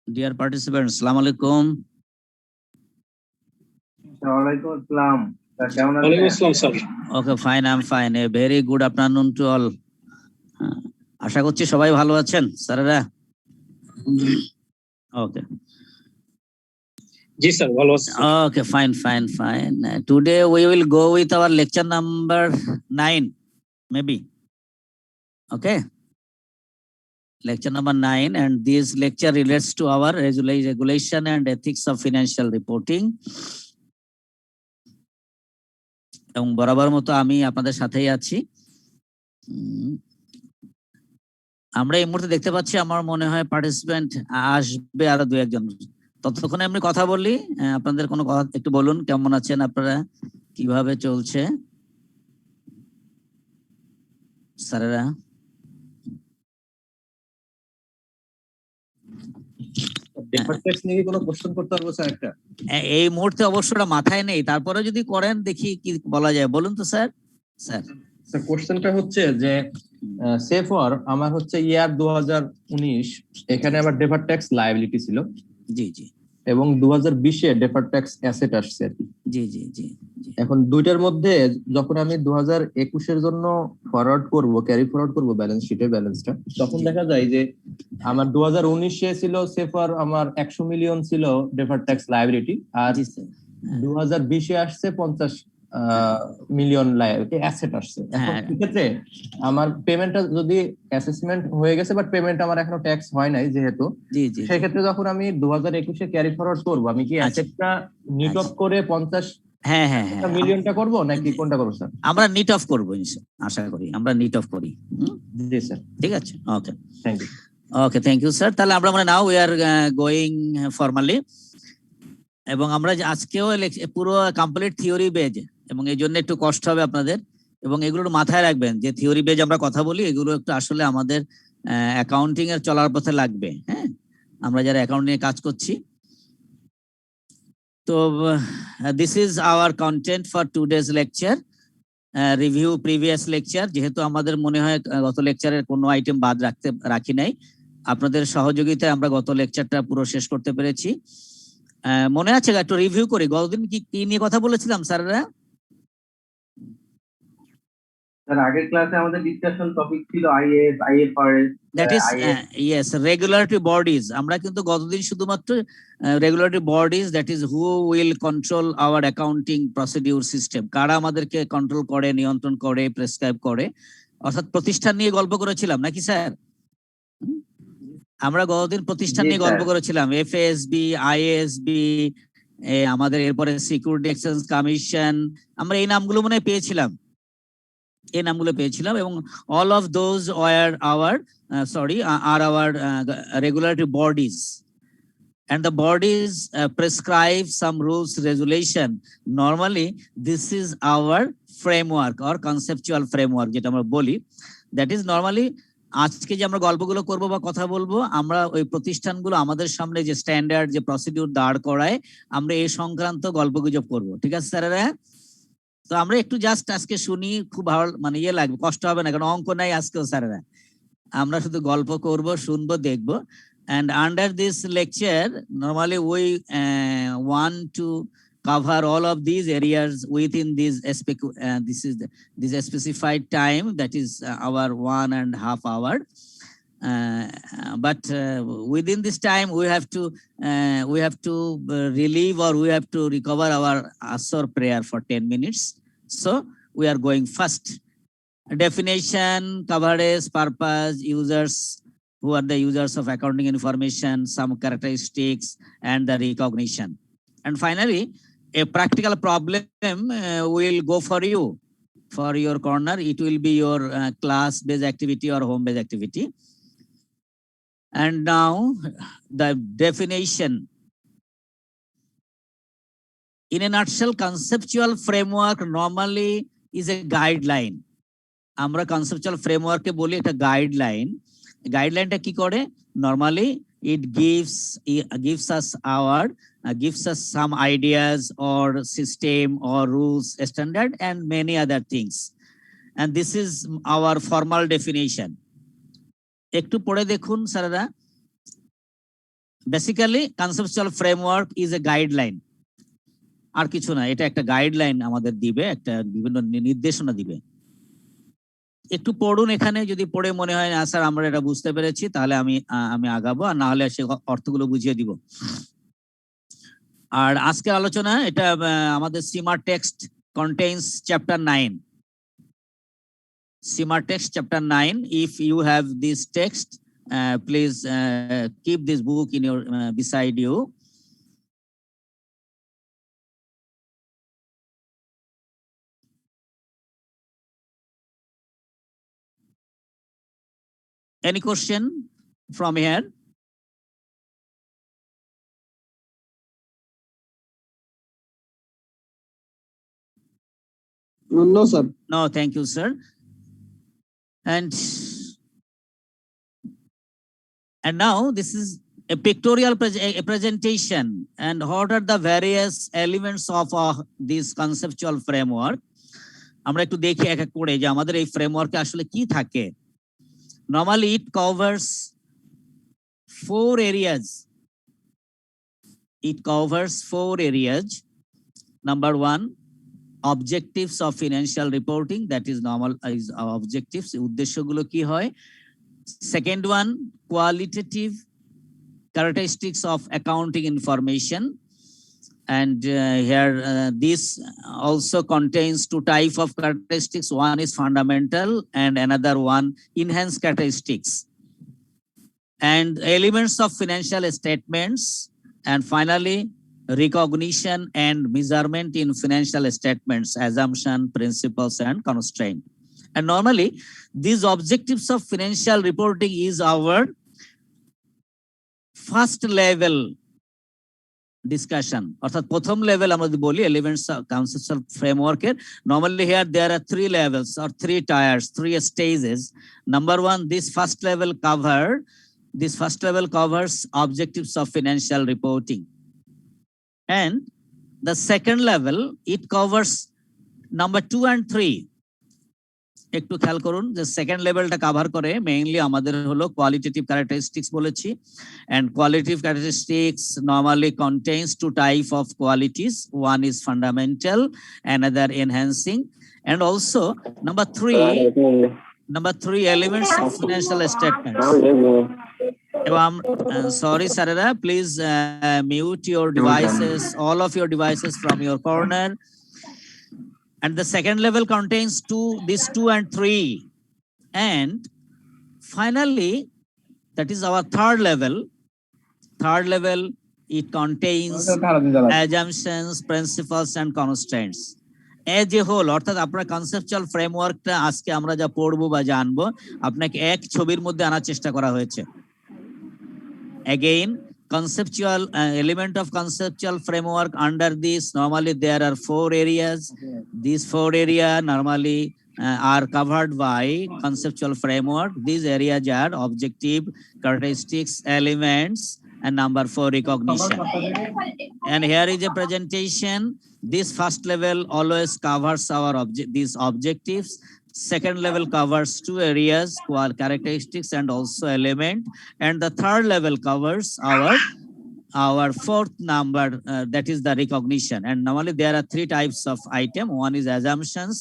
Dear participants, Assalamu alaikum. Walaikum assalam. কেমন আছেন? Okay, fine, I'm fine. A very good afternoon to all. আশা করছি সবাই ভালো আছেন স্যারেরা। Okay. Ji sir, ভালো আছি। Okay, fine. Today we will go with our lecture number 9, maybe. Okay. Lecture number 9, and this lecture relates to our regulation and ethics of financial reporting. এবং বরাবর মতো আমি আপনাদের সাথেই আছি। আমরা এই মুহূর্তে দেখতে পাচ্ছি আমার মনে হয় পার্টিসিপেন্ট আসবে আরো দু একজন। ততক্ষণে আমি কথা বলি, আপনাদের কোনো কথা একটু বলুন, কেমন আছেন আপনারা, কিভাবে চলছে স্যারেরা? এই মুহূর্তে অবশ্যটা মাথায় নেই, তারপরে যদি করেন দেখি কি বলা যায়, বলুন তো স্যার। স্যার কোশ্চেনটা হচ্ছে যে সে ফর আমার হচ্ছে ইয়ার 2019, এখানে আবার ডেফার্ড ট্যাক্স লায়াবিলিটি ছিল। জি। এবং 2020 এ ডেফার্ড ট্যাক্স অ্যাসেট আসছে আর কি। জি। এখন দুইটার মধ্যে যখন আমি 2021 এর জন্য ক্যারি ফরওয়ার্ড করব ব্যালেন্স শিটের ব্যালেন্সটা, তখন দেখা যায় যে আমার 2019 এ ছিল সে ফর আমার 100 মিলিয়ন ছিল ডেফার্ড ট্যাক্স লায়াবিলিটি, আর 2020 এ আসছে 50 মিলিয়ন লায়াবিলিটি অ্যাসেট আসছে। এখন ক্ষেত্রে আমার পেমেন্টটা যদি অ্যাসেসমেন্ট হয়ে গেছে বাট পেমেন্ট আমার এখনো ট্যাক্স হয় নাই, যেহেতু সেই ক্ষেত্রে যখন আমি 2021 এ ক্যারি ফরওয়ার্ড করব, আমি কি অ্যাসেটটা নিট অফ করে 50 মিলিয়নটা করব নাকি কোনটা করব স্যার? আমরা নিট অফ করব, আশা করি আমরা নিট অফ করি। জি স্যার, ঠিক আছে। Okay, thank you. Okay, thank you sir. তাহলে আমরা now we are going formally, এবং আমরা আজকেও পুরো কমপ্লিট থিওরি বেজ, এবং এই জন্য একটু কষ্ট হবে আপনাদের, এবং এগুলো মাথায় রাখবেন যে থিওরি বেজ আমরা কথা বলি, এগুলো একটু আসলে আমাদের অ্যাকাউন্টিং এর চলার পথে লাগবে। হ্যাঁ, আমরা যারা অ্যাকাউন্টিং এ কাজ করছি। তো this is our content for today's lecture, review previous lecture. যেহেতু আমাদের মনে হয় গত লেকচারের কোনো আইটেম বাদ রাখি নাই, আপনাদের সহযোগিতায় আমরা গত লেকচারটা পুরো শেষ করতে পেরেছি। মনে আছে, একটু রিভিউ করি গতদিন কি নিয়ে কথা বলেছিলাম স্যাররা? স্যার আগের ক্লাসে আমাদের ডিসকাশন টপিক ছিল is, IFRS, that is yes regulatory bodies. আমরা কিন্তু গতদিন শুধুমাত্র regulatory bodies, that is who will control hour accounting procedure system, কারা আমাদেরকে কন্ট্রোল করে, নিয়ন্ত্রণ করে, প্রেসক্রাইব করে, অর্থাৎ প্রতিষ্ঠান নিয়ে গল্প করেছিলাম নাকি স্যার? আমরা গতদিন প্রতিষ্ঠান নিয়ে গল্প করেছিলাম, এফএসবি, আইএসবি, আমাদের এরপরে সিকিউরিটি এক্সচেঞ্জ কমিশন, আমরা এই নামগুলো মনে পেয়েছিলাম, এবং all of those were our are our regulatory bodies, and the bodies prescribe some rules, regulation. Normally this is our framework or conceptual framework যেটা আমরা বলি, that is normally আজকে যে আমরা গল্পগুলো করব বা কথা বলবো, আমরা ওই প্রতিষ্ঠানগুলো আমাদের সামনে যে স্ট্যান্ডার্ড যে প্রসিডিউর দাঁড় করায়, আমরা এই সংক্রান্ত গল্পগুজব করব। ঠিক আছে স্যারেরা? তো আমরা একটু জাস্ট আজকে শুনি, খুব ভালো ইয়ে লাগবে, কষ্ট হবে না, কারণ অঙ্ক নাই আজকেও স্যারেরা, আমরা শুধু গল্প করব, শুনবো, দেখবো। And under this lecture normally we want to cover all of these areas within this this specified time, that is our 1.5 hour. But within this time we have to relieve, or we have to recover our Asr prayer for 10 minutes. So we are going first. Definition, coverage, purpose, users, who are the users of accounting information, some characteristics, and the recognition. And finally, a practical problem will go for you, for your corner. It will be your class-based activity or home-based activity. And now the definition. In a nutshell, conceptual framework normally is a guideline. আমরা conceptual framework কে বলি একটা guideline. গাইডলাইনটা কি করে? Normally it gives us some ideas or system or rules, standard, and many other things. And this is our formal definition. একটু পড়ে দেখুন স্যারেরা, basically conceptual framework is a guideline, আর কিছু না, এটা একটা গাইডলাইন আমাদের দিবে, একটা বিভিন্ন নির্দেশনা দিবে। একটু পড়ুন এখানে, যদি পড়ে মনে হয় না স্যার আমরা এটা বুঝতে পেরেছি, তাহলে আমি আগাবো, আর না হলে সে অর্থগুলো বুঝিয়ে দিব। আর আজকের আলোচনা এটা আমাদের সিমার text contains chapter 9. Simar text chapter 9. If you have this text, please keep this book in your beside you. Any question from here? No, sir. No, thank you, sir. And now this is a pictorial a presentation, and what are the various elements of this conceptual framework? আমরা একটু দেখি এক এক করে যে আমাদের এই ফ্রেমওয়ার্কে আসলে কি থাকে। Normally it covers 4 areas. It covers 4 areas. Number 1, objectives of financial reporting, that is normal is our objectives, উদ্দেশ্যগুলো কি হয়। Second one, qualitative characteristics of accounting information, and here this also contains 2 types of characteristics. One is fundamental and another one enhanced characteristics, and elements of financial statements, and finally recognition and measurement in financial statements, assumption, principles, and constraint. And normally these objectives of financial reporting is our first level discussion, অর্থাৎ প্রথম level আমরা যদি বলি elements of conceptual framework এর, normally here there are 3 levels or 3 tiers, 3 stages. Number 1, this first level covers objectives of financial reporting, and the second level it covers number 2 and 3. একটু খেয়াল করুন যে সেকেন্ড লেভেলটা cover করে mainly আমাদের হলো qualitative characteristics বলেছি, and qualitative characteristics normally contains 2 types of qualities. One is fundamental, another enhancing, and also number 3 elements of financial statements. Sorry Sarara, please mute your devices, all of your devices from your corner. And the second level contains 2 and 3, and finally that is our third level. It contains assumptions, principles, and constraints. As a whole, অর্থাৎ আপনার conceptual ফ্রেমওয়ার্কটা আজকে আমরা যা পড়বো বা জানবো আপনাকে এক ছবির মধ্যে আনার চেষ্টা করা হয়েছে। Again, conceptual element of conceptual framework, under this normally there are 4 areas. These 4 areas normally are covered by conceptual framework. These areas are objective, characteristics, elements, and number 4, recognition. And here is a presentation. This first level always covers our these objectives. Second level covers 2 areas, characteristics and also element, and the third level covers our 4th number, that is the recognition. And normally there are 3 types of item. One is assumptions,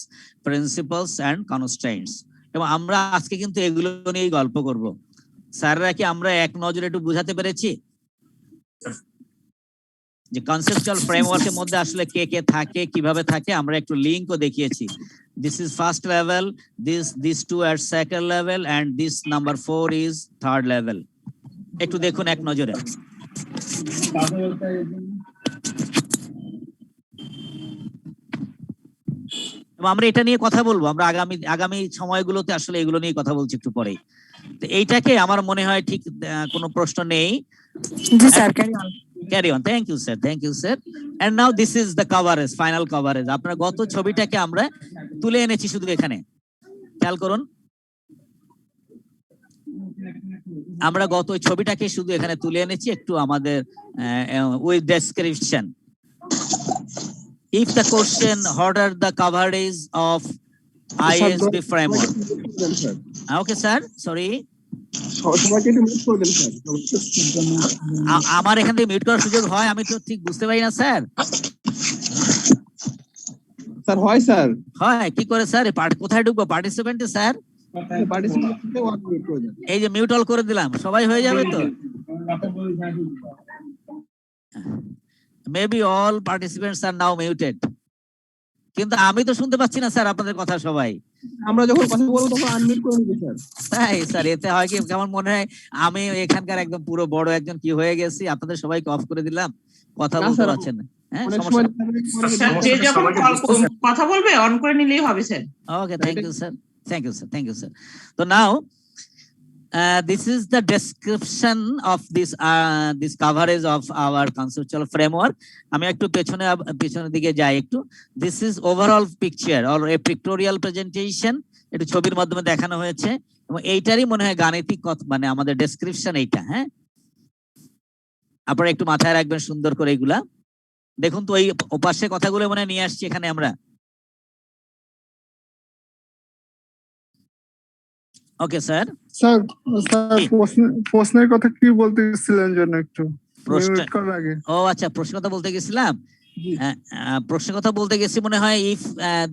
principles, and constraints. এবং আমরা আজকে কিন্তু এগুলো নিয়েই গল্প করব। স্যাররা কি আমরা এক নজরে একটু বুঝাতে পেরেছি যে কনসেপচুয়াল ফ্রেমওয়ার্কের মধ্যে আসলে কে কে থাকে, কিভাবে থাকে? আমরা একটু লিংকও দেখিয়েছি। This is first level, these 2 are second level, and this number 4 is third level. একটু দেখুন এক নজরে। আমরা এটা নিয়ে কথা বলবো, আমরা আগামী সময়গুলোতে আসলে এগুলো নিয়ে কথা বলছি একটু পরেই। তো এইটাকে আমার মনে হয় ঠিক কোনো প্রশ্ন নেই। জি sir, carry on. Thank you sir. And now this is the coverage, final coverage. আপনার গত ছবিটাকে আমরা তুলে এনেছি শুধু এখানে, খেয়াল করুন। আমরা গত ছবিটাকে শুধু এখানে তুলে এনেছি একটু আমাদের with description. If the question, what are the coverage of ISB framework? Okay sir, sorry. সবাইকে একটু মিউট করে দেন স্যার। আমার এখান থেকে মিউট করার সুযোগ হয়? আমি তো ঠিক বুঝতে পারি না স্যার। স্যার হয় স্যার, হয় কি করে স্যার? কোথায় ঢুকবো? পার্টিসিপেন্টে স্যার? পার্টিসিপেন্টকে ওয়ান মিউট করে দেন। এই যে মিউট অল করে দিলাম, সবাই হয়ে যাবে তো? মেবি অল পার্টিসিপেন্টস আর নাও মিউটেড, কিন্তু আমি তো শুনতে পাচ্ছি না স্যার আপনাদের কথা সবাই। আমরা যখন কথা বলবো তখন আনমিউট করে নিবে স্যার। তাই স্যার? এতে হয় কি, কেমন মনে হয় আমি এখানকার একদম পুরো বড় একজন কি হয়ে গেছি, আপনাদের সবাইকে অফ করে দিলাম, কথা না বলতে স্যার, পারছেন না। হ্যাঁ, অনেক সমস্যা। সময় স্যার, যে যখন কথা বলবে অন করে নিলেই হবে sir. Okay, thank you, sir. Thank you, sir. Thank you, sir. So now, this is the description of this coverage of our conceptual framework. আমি একটু পেছনের দিকে যাই একটু। This is overall picture or a pictorial presentation. একটু ছবির মাধ্যমে দেখানো হয়েছে এবং এইটারই মনে হয় গাণিতিক মানে আমাদের ডেসক্রিপশন এইটা। হ্যাঁ, আপনারা একটু মাথায় রাখবেন সুন্দর করে এগুলা। দেখুন তো, এই ওপাশে কথাগুলো মনে হয় নিয়ে আসছি এখানে আমরা। Okay sir. স্যার প্রশ্নের কথা কি বলতে গেছিলেন যেন একটু প্রশ্ন- মিউট করার আগে? ও আচ্ছা, প্রশ্ন কথা বলতে গেছিলাম। জি। প্রশ্ন কথা বলতে গেছি মনে হয়, ইফ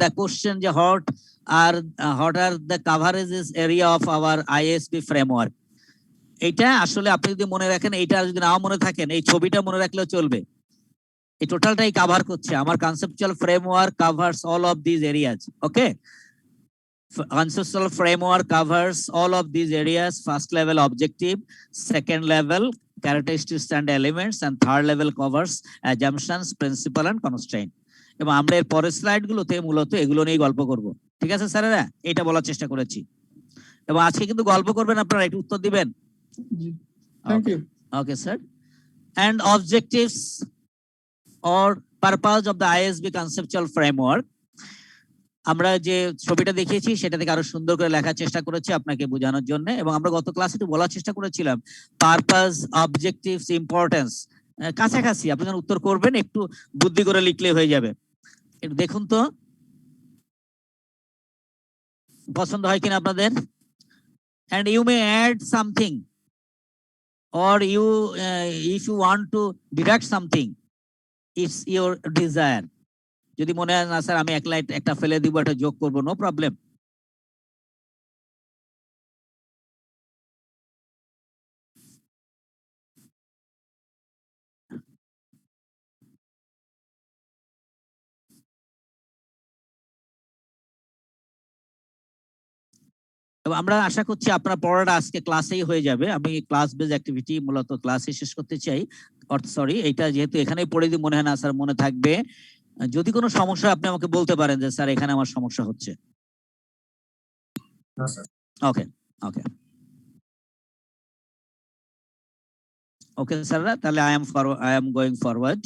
দ্য কোশ্চেন যে what are the coverages area of our ISB framework, এইটা আসলে আপনি যদি মনে রাখেন, এইটা যদি নাও মনে থাকেন, এই ছবিটা মনে রাখলেও চলবে। এই টোটালটাই কভার করছে আমার conceptual framework, covers all of this areas. Okay, conceptual framework covers all of these areas: first level objective, second level characteristics and elements, and third level covers assumptions, principle and constraint. এবং আমরা এর পরের slide গুলোতে মূলত এগুলো নিয়ে গল্প করব। ঠিক আছে স্যারেরা, এটা বলার চেষ্টা করেছি। এবং আজকে কিন্তু গল্প করবেন আপনারা, একটু উত্তর দিবেন। জি, thank you. Okay, sir. And objectives or purpose of the ISB conceptual framework. আমরা যে ছবিটা দেখিয়েছি সেটা থেকে আরো সুন্দর করে লেখার চেষ্টা করেছি আপনাকে বোঝানোর জন্য, এবং আমরা গত ক্লাসে একটু বলার চেষ্টা করেছিলাম পারপাস, অবজেক্টিভস, ইম্পর্টেন্স কাছাকাছি। আপনি যখন উত্তর করবেন একটু বুদ্ধি করে লিখলে হয়ে যাবে। একটু দেখুন তো পছন্দ হয় কিনা আপনাদের। and you may add something or you if you want to deduct something, it's your desire. যদি মনে হয় না স্যার আমি একটা ফেলে দিব, একটা যোগ করবো, নো প্রবলেম। এবং আমরা আশা করছি আপনার পড়াটা আজকে ক্লাসেই হয়ে যাবে। আমি ক্লাস বেজ অ্যাক্টিভিটি মূলত ক্লাসে শেষ করতে চাই। সরি, এটা যেহেতু এখানেই পড়ে দিই, মনে হয় না স্যার মনে থাকবে। যদি কোনো সমস্যা আপনি আমাকে বলতে পারেন যে স্যার এখানে আমার সমস্যা হচ্ছে। ওকে ওকে ওকে স্যাররা, তাহলে I am going forward.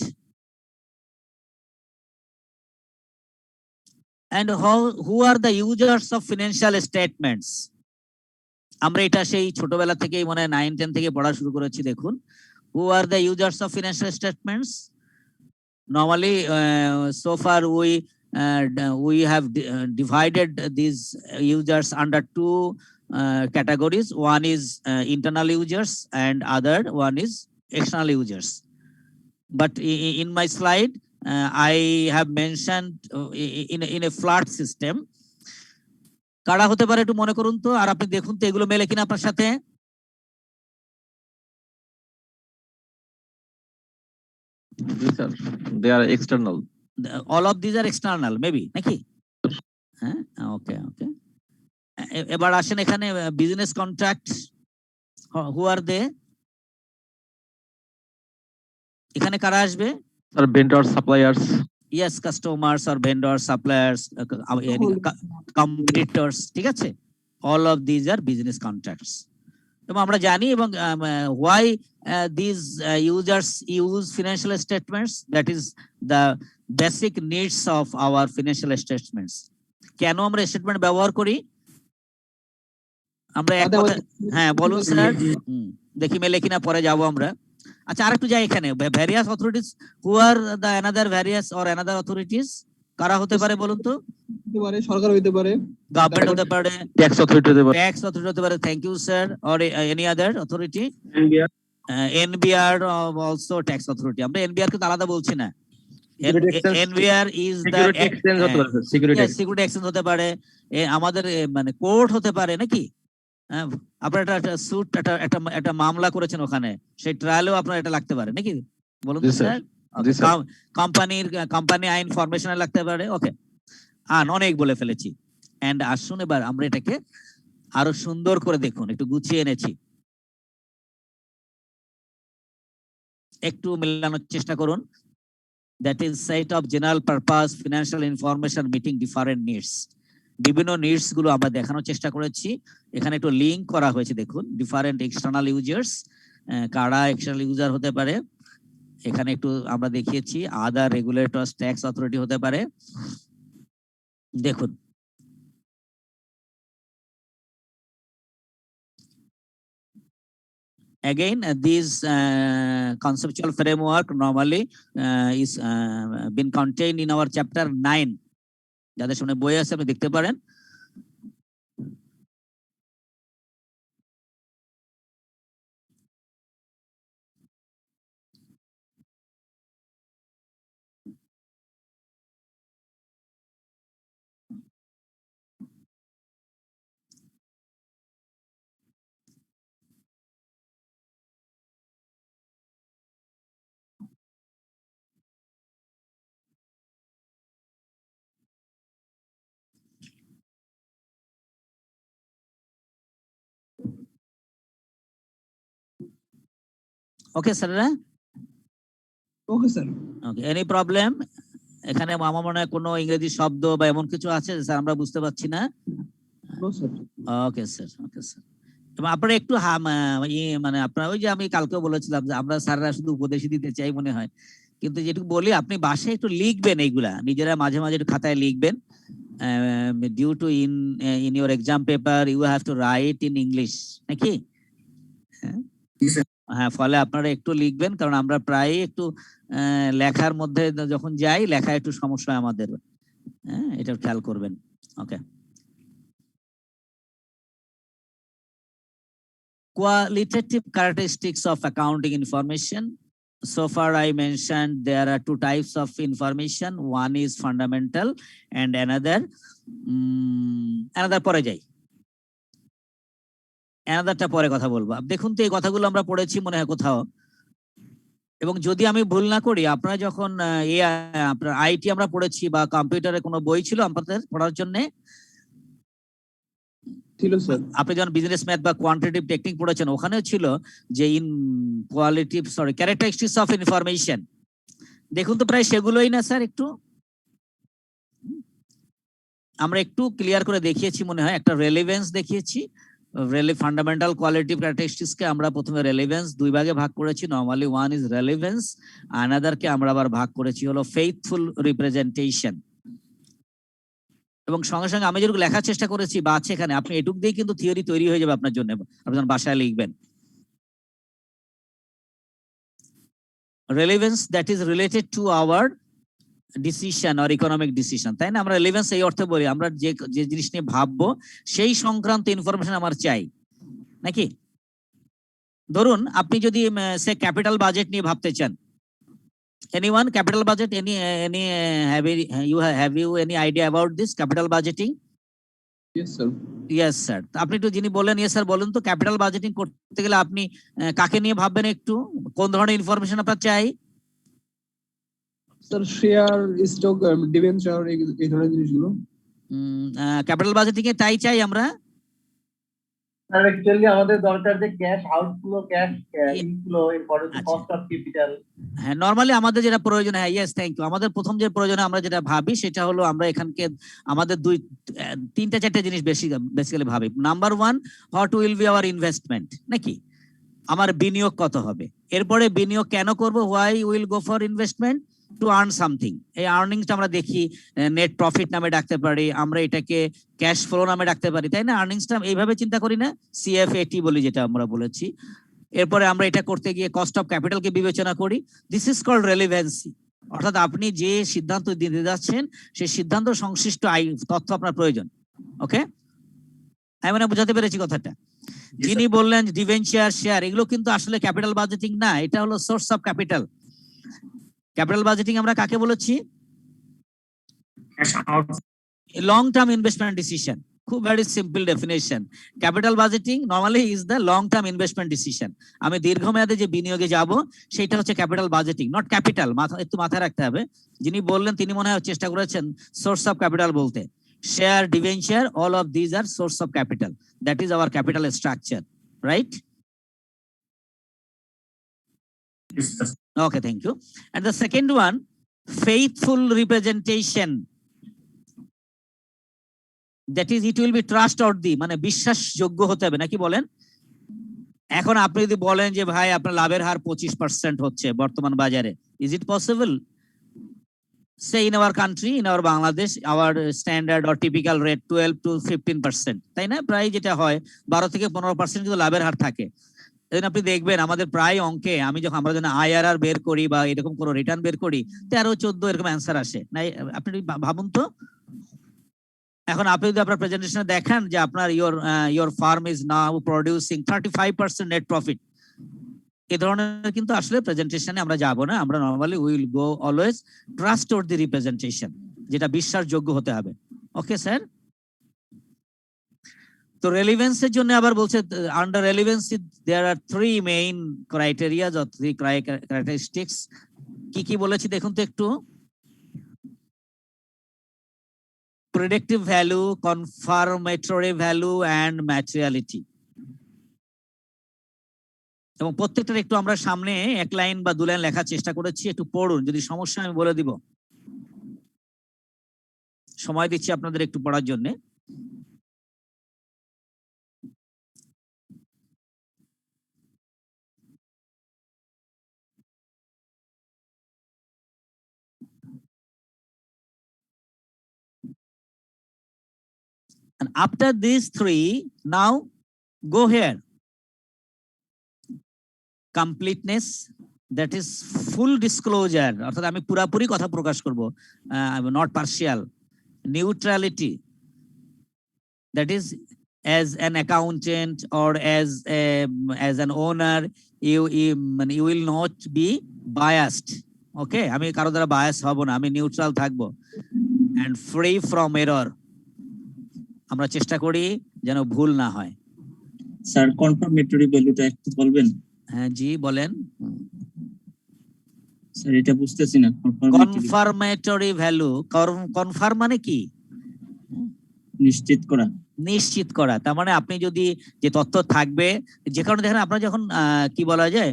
And who are the users of financial statements? আমরা এটা সেই ছোটবেলা থেকেই মনে হয় 9-10 থেকে পড়া শুরু করেছি। দেখুন, who are the users of financial statements? Normally, so far we have divided these users under two categories. One is internal users and other one is external users. But in my slide, I have mentioned in a flat system. কারা হতে পারে একটু মনে করুন তো, আর আপনি দেখুন তো এগুলো মেলে কিনা আপনার সাথে। Sir they are external. All of these are external, maybe, নাকি? হ্যাঁ, ওকে ওকে। এবার আসেন এখানে business contract, who are they? এখানে কারা আসবে? Sir vendor, suppliers. Yes, customers or vendors, suppliers, competitors, ঠিক আছে? All of these are business contracts. এবং আমরা জানি, এবং why these users use financial statements, that is the basic needs of our financial statements. কেন আমরা স্টেটমেন্ট ব্যবহার করি? আমরা এক কথা, হ্যাঁ বলুন স্যার। দেখি মেলে কিনা, পরে যাব আমরা। আচ্ছা, আরেকটু যাই এখানে, various authorities, who are the another various or another authorities, কারা হতে পারে বলুন তো? হতে পারে, সরকার হইতে পারে, গভর্নমেন্ট হতে পারে, ট্যাক্স অথরিটি দেবে ট্যাক্স অথরিটি হতে পারে। Thank you sir. Or any other authority? NBR NBR also tax authority. আমরা এনবিআর কে আলাদা বলছি না। Security exchange- NBR is the security exchange হতে পারে সিকিউরিটি সিকিউরিটি এক্সচেঞ্জ হতে পারে। আমাদের মানে কোর্ট হতে পারে নাকি? আপনার একটা সুট একটা মামলা করেছেন ওখানে, সেই ট্রায়ালেও আপনার এটা লাগতে পারে নাকি? বলুন তো জি, স্যার। স্যার। জি, স্যার। কোম্পানি আইন ফরমেশনে লাগতে পারে। ওকে, অনেক বলে ফেলেছি। এন্ড আসুন এবার আমরা এটাকে আরো সুন্দর করে দেখুন, একটু গুছিয়ে এনেছি, একটু মেলানোর চেষ্টা করুন। That is set of general purpose financial information meeting different needs. বিভিন্ন নিডস গুলো আমরা দেখানোর চেষ্টা করেছি। এখানে একটু লিঙ্ক করা হয়েছে দেখুন। ডিফারেন্ট এক্সটার্নাল ইউজার্স, কারা এক্সটার্নাল ইউজার হতে পারে, এখানে একটু আমরা দেখিয়েছি। আদার রেগুলেটরস, ট্যাক্স অথরিটি হতে পারে। দেখুন again this conceptual framework normally is been contained in our chapter 9. যাদের সামনে বই আছে আপনি দেখতে পারেন। Okay sir, okay sir. Okay, any problem? এখানে আমার মনে হয় কোনো ইংরেজি শব্দ বা এমন কিছু আছে স্যার আমরা বুঝতে পারছি না। No sir. Okay sir, okay sir. এবং আপনারা একটু মানে আপনারা ওই যে আমি কালকেও বলেছিলাম যে আমরা স্যাররা শুধু উপদেশই দিতে চাই মনে হয়, কিন্তু যেটুকু বলি আপনি বাসায় একটু লিখবেন, এইগুলা নিজেরা মাঝে মাঝে একটু খাতায় লিখবেন। Due to in your exam paper you have to write in English নাকি? হ্যাঁ, ফলে আপনারা একটু লিখবেন, কারণ আমরা প্রায় একটু লেখার মধ্যে যখন যাই লেখা একটু সমস্যা হয় আমাদের। হ্যাঁ, এটা খেয়াল করবেন। ওকে, qualitative characteristics of accounting information. So far I mentioned there are two types of information. One is fundamental and another পরে যাই, অ্যানাদারটা পরে কথা বলবো। দেখুন তো এই কথাগুলো আমরা পড়েছি মনে হয় কোথাও, এবং যদি আমি ভুল না করি আপনারা যখন আপনার আইটি আমরা পড়েছি বা কম্পিউটারে কোনো বই ছিল আপনাদের পড়ার জন্য? ছিল স্যার। আপনি যখন বিজনেস ম্যাথ বা কোয়ান্টিটেটিভ টেকনিক পড়েছেন ওখানেও ছিল যে ক্যারেক্টারিস্টিক্স অফ ইনফরমেশন। দেখুন তো প্রায় সেগুলোই না স্যার? একটু আমরা একটু ক্লিয়ার করে দেখিয়েছি মনে হয়। একটা রেলেভেন্স দেখিয়েছি, ফান্ডামেন্টাল কোয়ালিটিভ ক্যারেক্টারিস্টিক্স কে আমরা প্রথমে রেলেভেন্স দুই ভাগে ভাগ করেছি। Normally one is relevance, another কে আমরা আবার ভাগ করেছি হলো ফেইথফুল রিপ্রেজেন্টেশন। এবং সঙ্গে সঙ্গে আমি যেটুকু লেখার চেষ্টা করেছি বা আছে এখানে, আপনি এটুক দিয়ে কিন্তু থিওরি তৈরি হয়ে যাবে আপনার জন্য, আপনি যখন বাসায় লিখবেন। Relevance that is related to our decision or economic decision, তাই না? আমরা রেলেভেন্স এই অর্থে বলি আমরা যে জিনিস নিয়ে ভাববো সেই সংক্রান্ত ইনফরমেশন আমার চাই নাকি? ধরুন আপনি যদি সে ক্যাপিটাল বাজেট নিয়ে ভাবতে চান, anyone capital budget, have you any idea about this capital budgeting? Yes sir. Yes sir. আপনি একটু যিনি বলেন ইয়েস স্যার বলুন তো, ক্যাপিটাল বাজেটিং করতে গেলে আপনি কাকে নিয়ে ভাববেন, একটু কোন ধরনের ইনফরমেশন আপনার চাই? স্যার শেয়ার, স্টক, ডিবেঞ্চার, এই ধরনের জিনিসগুলো। ক্যাপিটাল বাজেটিং এ তাই চাই আমরা। স্যার অ্যাকচুয়ালি আমাদের দরকার যে ক্যাশ আউটফ্লো, ক্যাশ ইনফ্লো, এরপরে আচ্ছা। Cost of capital. হ্যাঁ, নরমালি আমাদের যেটা প্রয়োজন, হ্যাঁ ইয়েস থ্যাংক ইউ, আমাদের প্রথম যে প্রয়োজন আমরা যেটা ভাবি সেটা হলো আমরা এখানকে আমাদের তিনটা চারটা জিনিস বেসিক্যালি ভাবি। Number one, what will be hour investment নাকি? আমার বিনিয়োগ কত হবে। এরপরে বিনিয়োগ কেন করব, why will go for investment, to earn something. এই আর্নিংটা আমরা দেখি নেট প্রফিট নামে ডাকতে পারি, আমরা এটাকে ক্যাশ ফ্লো নামে ডাকতে পারি, তাই না? আর্নিংসটা এইভাবে চিন্তা করি না, সিএফএটি বলি যেটা আমরা বলেছি। এরপরে আমরা এটা করতে গিয়ে কস্ট অফ ক্যাপিটালকে বিবেচনা করি। This is called relevancy. অর্থাৎ আপনি যে সিদ্ধান্ত দিতে যাচ্ছেন সেই সিদ্ধান্ত সংশ্লিষ্ট তথ্য আপনার প্রয়োজন। ওকে, আমি মানে বুঝাতে পেরেছি কথাটা? যিনি বললেন ডিভেঞ্চার, শেয়ার, এগুলো কিন্তু আসলে ক্যাপিটাল বাজেটিং না, এটা হলো source of capital. Capital budgeting আমরা কাকে বলেছি? Long term investment decision. খুব very simple definition. Capital budgeting normally is the long term investment decision. আমি দীর্ঘমেয়াদে যে বিনিয়োগে যাব সেটা হচ্ছে ক্যাপিটাল বাজেটিং, নট ক্যাপিটাল। একটু মাথায় রাখতে হবে। যিনি বললেন তিনি মনে হয় চেষ্টা করেছেন সোর্স অফ ক্যাপিটাল বলতে। Share, debenture, all of these are source of capital. That is our capital structure, right? Okay, thank you. And the second one, faithful representation. That is, it will be trustworthy, মানে বিশ্বাসযোগ্য হতে হবে, নাকি বলেন? এখন আপনি যদি বলেন যে ভাই আপনার লাভের হার 25% হচ্ছে বর্তমান বাজারে, is it possible? Say in our country, in our Bangladesh, our standard or typical rate 12 to 15%, তাই না? প্রায় যেটা হয় 12 থেকে 15% কিন্তু লাভের হার থাকে। এজন্য আপনি দেখবেন আমাদের প্রায় অঙ্কে আমরা যখন IRR বের করি বা এরকম কোনো রিটার্ন বের করি 13, 14 এরকম অ্যান্সার আসে। না, আপনি ভাবুন তো। এখন আপনি যদি আপনার প্রেজেন্টেশনে দেখান যে আপনার your firm is now producing 35% net profit, এ ধরনের কিন্তু আসলে প্রেজেন্টেশনে আমরা যাব না। আমরা normally will go always trustworthy representation, যেটা বিশ্বাসযোগ্য হতে হবে। Okay sir? তো রেলিভেন্সের জন্য আবার বলছে under relevancy there are 3 main criterias or 3 characteristics. কি কি বলেছি দেখুন তো একটু। Predictive value, confirmatory value and materiality. এবং প্রত্যেকটার একটু আমরা সামনে 1 লাইন বা 2 লাইন লেখার চেষ্টা করেছি, একটু পড়ুন, যদি সমস্যা আমি বলে দিব। সময় দিচ্ছি আপনাদের একটু পড়ার জন্য। And after these 3, now go here. Completeness, that is full disclosure, অর্থাৎ আমি পুরাপুরি কথা প্রকাশ করব, not partial. Neutrality, that is as an accountant or as an owner you will not be biased. Okay, আমি কারো দ্বারা bias হব না, আমি নিউট্রাল থাকবো। and free from error, আমরা চেষ্টা করি যেন ভুল না হয়। স্যার কনফার্মেটরি ভ্যালুটা একটু বলবেন? হ্যাঁ জি বলেন। স্যার এটা বুঝতেছি না। কনফার্মেটরি ভ্যালু, কনফার্ম মানে কি? নিশ্চিত করা। নিশ্চিত করা। তার মানে আপনি যদি যে তথ্য থাকবে, যে কারণে দেখেন আপনার যখন কি বলা যায়,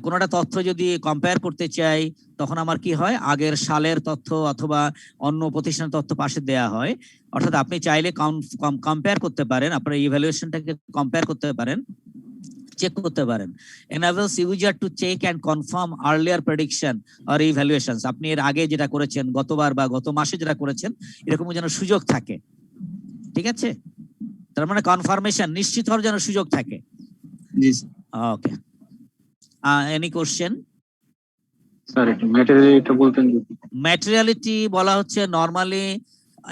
কোন একটা তথ্য যদি কম্পেয়ার করতে চাই তখন আমার কি হয়, আগের সালের তথ্য অথবা অন্য প্রতিষ্ঠানের তথ্য পাশে দেয়া হয়। অর্থাৎ আপনি চাইলে কম্পেয়ার করতে পারেন, আপনার ইভ্যালুয়েশনটাকে কম্পেয়ার করতে পারেন, চেক করতে পারেন। enables user to check and confirm earlier prediction or evaluations. আপনি এর আগে যেটা করেছেন, গতবার বা গত মাসে যেটা করেছেন, এরকম যেন সুযোগ থাকে। ঠিক আছে? তার মানে কনফার্মেশন, নিশ্চিত হওয়ার যেন সুযোগ থাকে। জি ওকে, এনি কোশ্চেন? স্যার একটু ম্যাটেরিয়ালিটি বলতেন যদি। ম্যাটেরিয়ালিটি বলা হচ্ছে নরমালি,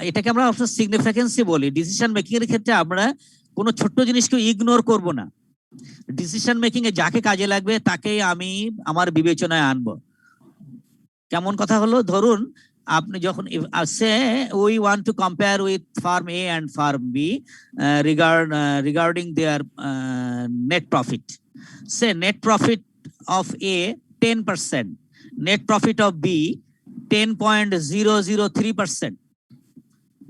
এটাকে আমরা অবশ্য সিগনিফিকেন্সি বলি। ডিসিশন মেকিং এর ক্ষেত্রে আমরা কোনো ছোট্ট জিনিসকে ইগনোর করব না। ডিসিশন মেকিং এ যাকে কাজে লাগবে তাকেই আমি আমার বিবেচনায় আনবো। কেমন কথা হলো? ধরুন আপনি যখন say we want to compare with firm A and firm B regarding their net profit. Say net profit of A 10%, net profit of B 10.003%.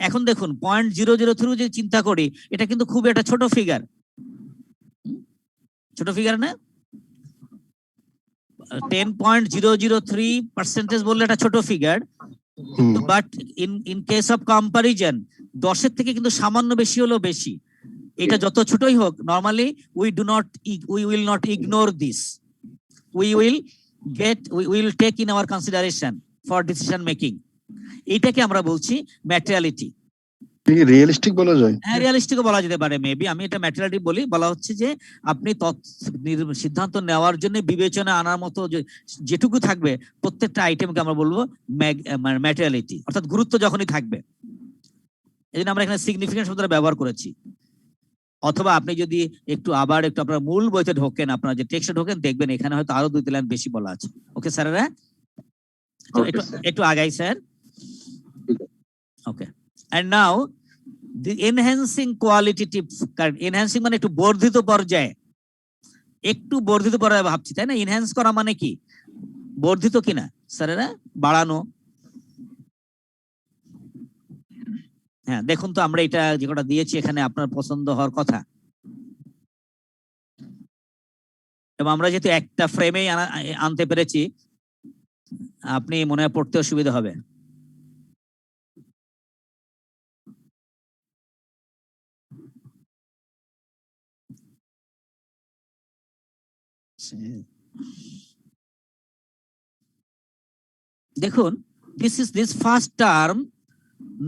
এখন দেখুন 0.003 যে চিন্তা করি, এটা কিন্তু খুব একটা ছোট ফিগার। ছোট ফিগার না? 10.003% বললে এটা ছোট figure, but in case of comparison 10 থেকে কিন্তু সামান্য বেশি হলেও বেশি। এটা যত ছোটই হোক, normally we will not ignore this, we will take in our consideration for decision making. এটাকে আমরা বলছি ম্যাটেরিয়ালিটি। রিয়েলিস্টিক বলা যায়? হ্যাঁ, রিয়ালিস্টিকও বলা যেতে পারে মেবি। আমি এটা ম্যাটেরিয়ালিটি বলি, বলা হচ্ছে যে আপনি সিদ্ধান্ত নেওয়ার জন্য বিবেচনা আনার মতো যেটুকু থাকবে প্রত্যেকটা আইটেমকে আমরা বলবো ম্যাটেরিয়ালিটি, অর্থাৎ গুরুত্ব যখনই থাকবে। এই জন্য আমরা এখানে সিগনিফিকেন্ট শব্দটা ব্যবহার করেছি। অথবা আপনি যদি একটু আবার একটু আপনার মূল বইতে ঢোকেন, আপনার যে টেক্সটে ঢোকেন, দেখবেন এখানে হয়তো আরো 2 লাইন বেশি বলা আছে। ওকে স্যারেরা, একটু আগাই sir. Okay, and now the enhancing qualitative, কারণ enhancing মানে একটু বর্ধিত পর্যায়ে, একটু বর্ধিত পর্যায়ে ভাবছি, তাই না? এনহ্যান্স করা মানে কি? বর্ধিত কিনা স্যারেরা? বাড়ানো। হ্যাঁ, দেখুন তো আমরা এটা যে কটা দিয়েছি এখানে আপনার পছন্দ হওয়ার কথা, এবং আমরা যেহেতু একটা ফ্রেমেই আনতে পেরেছি, আপনি মনে হয় পড়তেও সুবিধা হবে। দেখুন, this first term,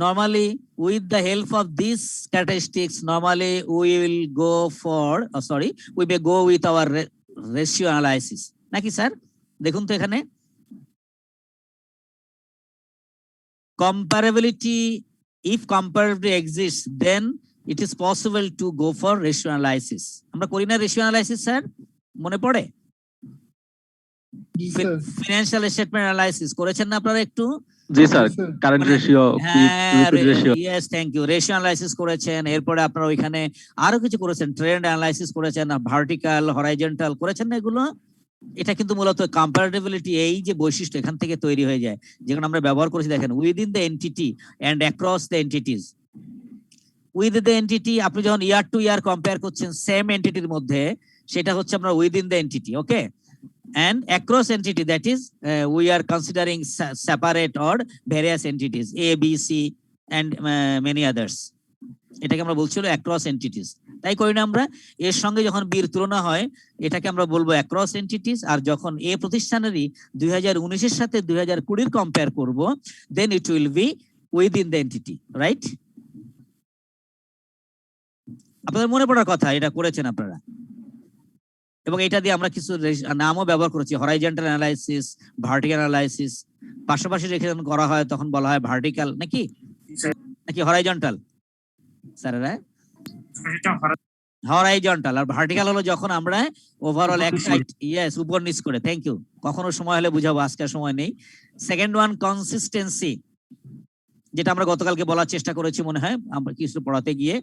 normally with the help of these characteristics, normally we will go for, we may go with our ratio analysis, নাকি স্যার? দেখুন তো এখানে comparability, if comparability exists, then it is possible to go for ratio analysis. আমরা করি না ratio analysis sir? মনে পড়ে? Financial statement analysis করেছেন না আপনারা একটু? জি sir, current ratio, yes, thank you. Ratio analysis করেছেন, এরপরে আপনারা ওইখানে আরো কিছু করেছেন, ট্রেন্ড অ্যানালাইসিস করেছেন, ভার্টিক্যাল, হরাইজন্টাল করেছেন না এগুলো? এটা কিন্তু মূলত কম্পারেটিবিলিটি, এই যে বৈশিষ্ট্য এখান থেকে তৈরি হয়ে যায়, যেখানে আমরা ব্যবহার করেছি। দেখেন, within the entity and across the entities. With the entity, আপনি যখন ইয়ার টু ইয়ার কম্পেয়ার করছেন সেম এন্টিটির মধ্যে, সেটা হচ্ছে আমরা within the entity, okay? And across entity, that is we are considering separate or various entities A, B, C and many others. এটাকে আমরা বলছিল across entities, তাই করি না আমরা? এর সঙ্গে যখন B এর তুলনা হয়, এটাকে আমরা বলবো across entities। আর যখন A প্রতিষ্ঠানেরই 2019 এর সাথে 2020 কম্পেয়ার করব, then it will be within the entity, right? আপনাদের মনে পড়ার কথা, এটা করেছেন আপনারা। এবং এটা দিয়ে আমরা কিছু নামও ব্যবহার করেছি, হরাইজন্টাল অ্যানালাইসিস, ভার্টিক্যাল অ্যানালাইসিস। পাশাপাশি রেখে যখন করা হয় তখন বলা হয় ভার্টিক্যাল, নাকি নাকি হরাইজন্টাল স্যারেরা? হরাইজন্টাল। আর ভার্টিক্যাল হলো যখন আমরা ওভারঅল এক সাইড, ইয়েস, উপর নিচ করে। Thank you. কখনো সময় হলে বুঝাবো, আজকে সময় নেই। সেকেন্ড ওয়ান কনসিস্টেন্সি, যেটা আমরা গতকালকে বলার চেষ্টা করেছি মনে হয় আমরা কিছু পড়াতে গিয়ে।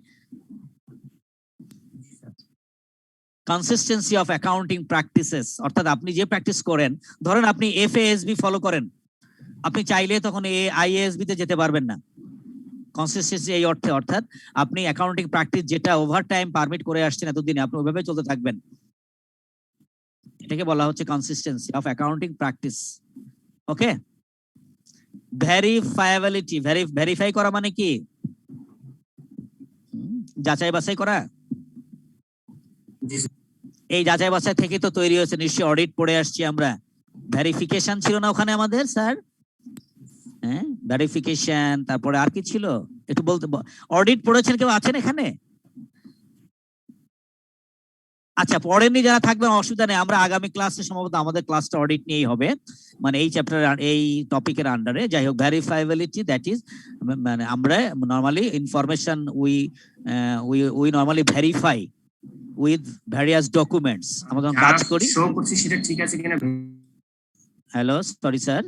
কনসিস্টেন্সি অফ অ্যাকাউন্টিং প্র্যাকটিসেস, অর্থাৎ আপনি যে প্র্যাকটিস করেন, ধরেন আপনি FASB ফলো করেন, আপনি চাইলে তখন IASB তে যেতে পারবেন না। কনসিস্টেন্সি এই অর্থে, অর্থাৎ আপনি অ্যাকাউন্টিং প্র্যাকটিস যেটা ওভার টাইম পারমিট করে আসছেন এতদিনে, আপনি ওইভাবে চলতে থাকবেন। এটাকে বলা হচ্ছে consistency of accounting practice, okay? Verifiability, verify করা মানে কি? যাচাই বাছাই করা। এই যাচাই বাছাই থেকে তো তৈরি হয়েছে নিশ্চয়ই অডিট পড়ে আসছি আমরা। ভেরিফিকেশন ছিল না ওখানে আমাদের স্যার? হ্যাঁ, ভেরিফিকেশন, তারপরে আর কি ছিল একটু বলতে? অডিট পড়েছেন কেউ আছেন এখানে? আচ্ছা, পড়েননি যারা থাকবেন অসুবিধা নেই, আমরা আগামী ক্লাসে সম্ভবত আমাদের ক্লাসটা অডিট নিয়েই হবে, মানে এই চ্যাপ্টার, এই টপিকের আন্ডারে। যাই হোক, ভেরিফায়াবিলিটি, দ্যাট ইজ মানে আমরা normally information we normally verify with various documents, আমরা যখন কাজ করি। শো করছি সেটা ঠিক আছে কিনা? হ্যালো, সরি স্যার,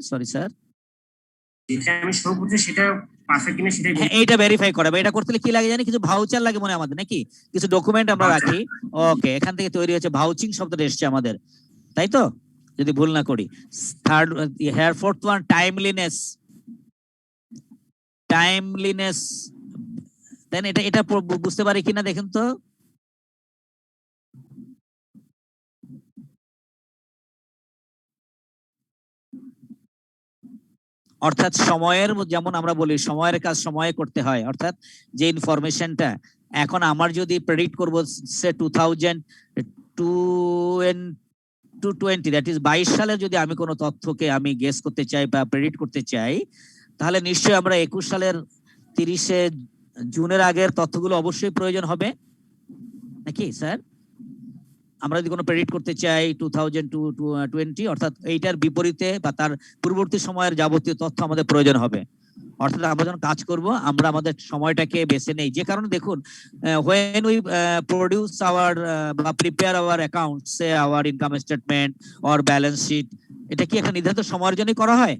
যেটা আমি শো করছি সেটা পারফেক্ট কিনা সেটাই। হ্যাঁ, এইটা ভেরিফাই করাবে। এটা করতে কি লাগে জানি? কিছু ভাউচার লাগে মনে আমাদের, নাকি কিছু ডকুমেন্ট আমরা রাখি। ওকে, এখান থেকে তৈরি হচ্ছে ভাউচিং শব্দটা এসছে আমাদের, তাই তো? যদি ভুল না করি। Third, here fourth one, timeliness. Then এটা বুঝতে পারি কিনা দেখেন তো। অর্থাৎ সময়ের, যেমন আমরা বলি সময়ের কাজ সময়ে করতে হয়, অর্থাৎ যে ইনফরমেশনটা এখন আমার যদি প্রেডিক্ট করবো সে 2020, দ্যাট ইজ 22 সালে যদি আমি কোনো তথ্যকে আমি গেস করতে চাই বা প্রেডিক্ট করতে চাই, তাহলে নিশ্চয়ই আমরা 21 সালের 30 জুনের আগের তথ্যগুলো অবশ্যই প্রয়োজন হবে নাকি স্যার? আমরা যদি কোনো প্রেডিক্ট করতে চাই 2020 অর্থাৎ এইটার বিপরীতে বা তার পূর্ববর্তী সময়ের যাবতীয় তথ্য আমাদের প্রয়োজন হবে। অর্থাৎ আমরা যখন কাজ করব আমরা আমাদের সময়টাকে বেছে নেই, যে কারণে দেখুন when we produce our বা prepare our accounts, say our income statement or balance sheet, এটা কি একটা নির্ধারিত সময়ের জন্য করা হয়?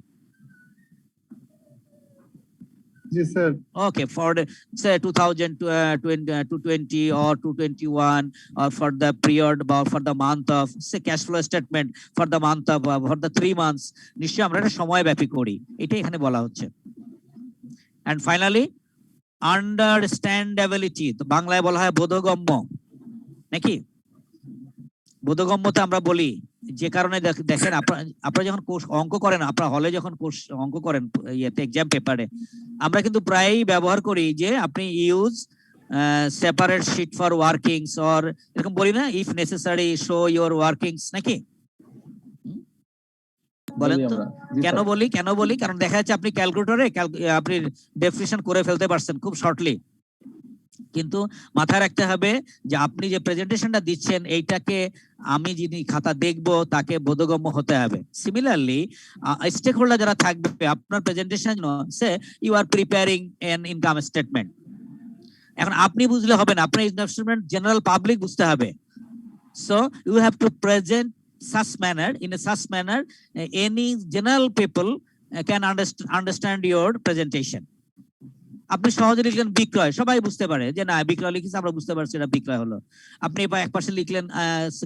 জি sir. Okay, for the, say 2020 or 2021 or for the period or for the month of, say cash flow statement for the month of for the 3 months, নিশ্চয়ই আমরা একটা সময় ব্যাপী করি, এটাই এখানে বলা হচ্ছে। And finally, understandability, তো বাংলায় বলা হয় বোধগম্য নাকি? বোধগম্যতা আমরা বলি যে কারণে দেখেন আপনারা যখন অঙ্ক করেন, আপনারা হলে যখন অঙ্ক করেন ইয়েতে এক্সাম পেপারে, আমরা কিন্তু প্রায়ই ব্যবহার করি যে আপনি use separate sheet for workings or এরকম বলি না, if necessary show your workings নাকি? বলেন তো কেন বলি? কারণ দেখা যাচ্ছে আপনি ক্যালকুলেটরে আপনি ডেফিনিশন করে ফেলতে পারছেন খুব শর্টলি, কিন্তু মাথায় রাখতে হবে যে আপনি যে প্রেজেন্টেশনটা দিচ্ছেন এইটাকে আমি যিনি খাতা দেখবো তাকে বোধগম্য হতে হবে। সিমিলারলি স্টেক হোল্ডার যারা থাকবে আপনার presentation, say you are preparing an income statement, এখন আপনি বুঝলে হবে না, আপনার ইনকাম স্টেটমেন্ট জেনারেল পাবলিক বুঝতে হবে। So you have to present such manner, in a such manner any general people can understand your presentation. আপনি সহজে লিখলেন বিক্রয়, সবাই বুঝতে পারে যে না বিক্রয় লিখেছে, আমরা বুঝতে পারছি এটা বিক্রয় হলো। আপনি এক পাশে লিখলেন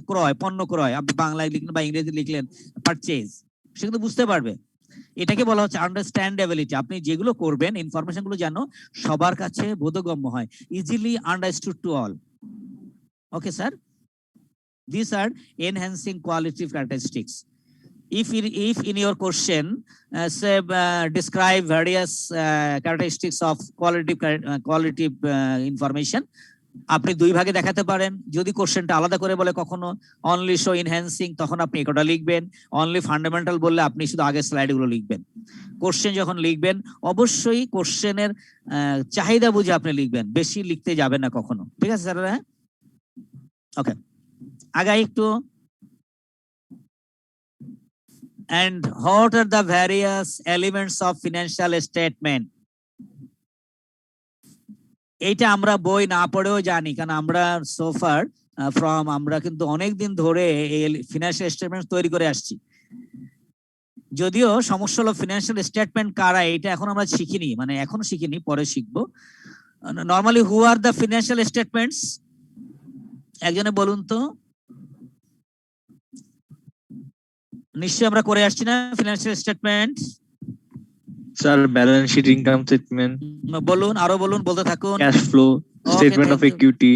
ক্রয়, পণ্য ক্রয়, আপনি বাংলায় লিখলেন বা ইংরেজি লিখলেন পারচেজ, সে কিন্তু বুঝতে পারবে। এটাকে বলা হচ্ছে আন্ডারস্ট্যান্ডেবিলিটি। আপনি যেগুলো করবেন ইনফরমেশন গুলো যেন সবার কাছে বোধগম্য হয়, easily understood to all. Okay sir, these are enhancing qualitative characteristics. If in your question say describe various characteristics of qualitative information, আপনি দুই ভাগে দেখাতে পারেন। যদি কোশ্চেনটা আলাদা করে বলে কখনো অনলি শো এনহ্যান্সিং, তখন আপনি এটা লিখবেন। অনলি ফান্ডামেন্টাল বললে আপনি শুধু আগের স্লাইডগুলো লিখবেন। কোশ্চেন যখন লিখবেন অবশ্যই কোশ্চেনের চাহিদা বুঝে আপনি লিখবেন, বেশি লিখতে যাবেন না কখনো। ঠিক আছে স্যার? হ্যাঁ, ওকে, আগাই একটু। And what are the various elements of financial statement? এইটা আমরা বই না পড়েও জানি, কারণ আমরা সোফার আমরা কিন্তু অনেকদিন ধরে এই ফিনান্সিয়াল স্টেটমেন্ট তৈরি করে আসছি। যদিও সমস্যা হলো ফিনান্সিয়াল স্টেটমেন্ট কারা, এটা এখন আমরা শিখিনি, মানে এখনো শিখিনি, পরে শিখবো। Normally who are the financial statements, একজনে বলুন তো। নিশ্চয়ই আমরা করে আসছি না financial statement? Sir balance sheet, income statement. বলুন, আরো বলুন, বলতে থাকুন। Cash flow, statement of equity.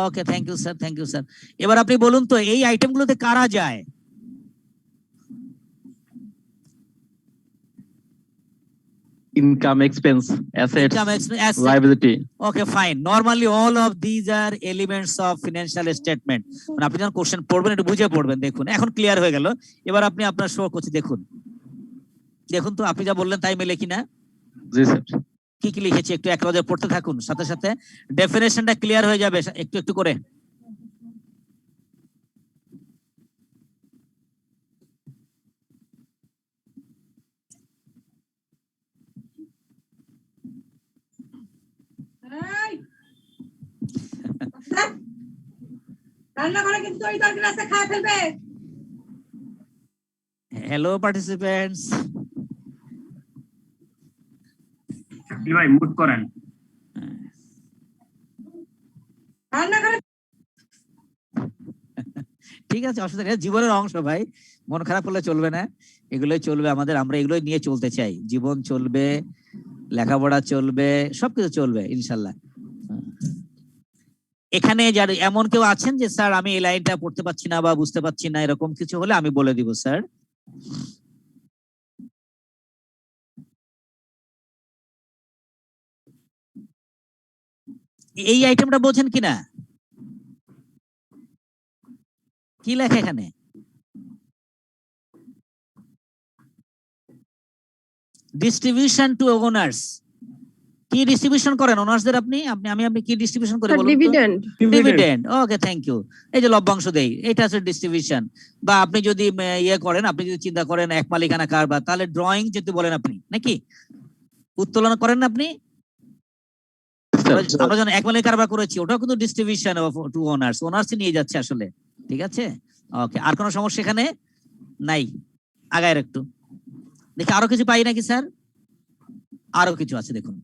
Okay, thank you sir, thank you sir. এবার আপনি বলুন তো এই আইটেমগুলোতে কারা যায়? Income, expense, assets, liability. Okay, fine. Normally all of these are elements of financial statement. মানে আপনি যখন কোশ্চেন পড়বেন একটু বুঝে পড়বেন। দেখুন এখন ক্লিয়ার হয়ে গেল। এবার আপনি আপনার শো করছি, দেখুন তো আপনি যা বললেন তাই মেলে কিনা। জি স্যার। কি কি লিখেছি একটু এক নজরে পড়তে থাকুন, সাথে সাথে ডেফিনেশনটা ক্লিয়ার হয়ে যাবে একটু একটু করে। হ্যালো পার্টিসিপেন্টস, ভাই মুট করেন। ঠিক আছে, অসুবিধা নেই, জীবনের অংশ ভাই, মন খারাপ করলে চলবে না, এগুলোই চলবে আমাদের, আমরা এগুলোই নিয়ে চলতে চাই। জীবন চলবে, লেখাপড়া চলবে, সবকিছু চলবে ইনশাল্লাহ। এখানে যার এমন কেউ আছেন যে স্যার আমি এই লাইনটা পড়তে পারছি না বা বুঝতে পারছি না, এরকম কিছু হলে আমি বলে দিব স্যার। এই আইটেমটা বোঝেন কিনা? কি লেখা এখানে? Distribution to owners. কি ডিস্ট্রিবিউশন করেন অনার্সদের আপনি আপনি কি ডিস্ট্রিবিউশন করে বলুন তো? Dividend. Dividend. Okay, thank you. এই যে লভ্যাংশ দেই, এটা হচ্ছে ডিস্ট্রিবিউশন। বা আপনি যদি ইয়ে করেন, আপনি যদি চিন্তা করেন এক মালিকানা কারবার, তাহলে ড্রয়িং যদি বলেন আপনি, নাকি উত্তোলন করেন না আপনি? আমরা যখন এক মালিকানা কারবার করেছি, ওটাও কিন্তু ডিস্ট্রিবিউশন টু ওনার্স, ওনার্সই নিয়ে যাচ্ছে আসলে। ঠিক আছে, ওকে। আর কোনো সমস্যা এখানে নাই? আগায় একটু দেখি আরো কিছু পাই নাকি স্যার? আরো কিছু আছে দেখুন।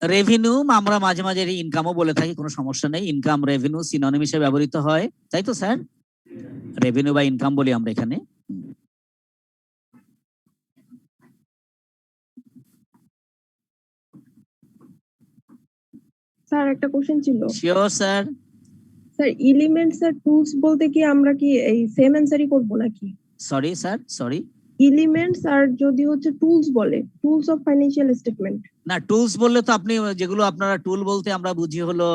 রেভিনিউ আমরা মাঝে মাঝে ইনকামও বলে থাকি, কোনো সমস্যা নেই। ইনকাম রেভিনিউ সিনোনিম হিসেবে ব্যবহৃত হয়, তাই তো স্যার? রেভিনিউ বা ইনকাম বলি আমরা এখানে। স্যার একটা কোশ্চেন ছিল। Sure sir. স্যার এলিমেন্টস আর টুলস বলতে কি আমরা কি এই সেম অ্যানসারই করব নাকি? Sorry sir, sorry. এলিমেন্টস আর যদি হচ্ছে টুলস বলে, টুলস অফ ফাইন্যান্সিয়াল স্টেটমেন্ট। না, টুলস বললে তো আপনি যেগুলো আপনারা টুল বলতে আমরা বুঝি হলো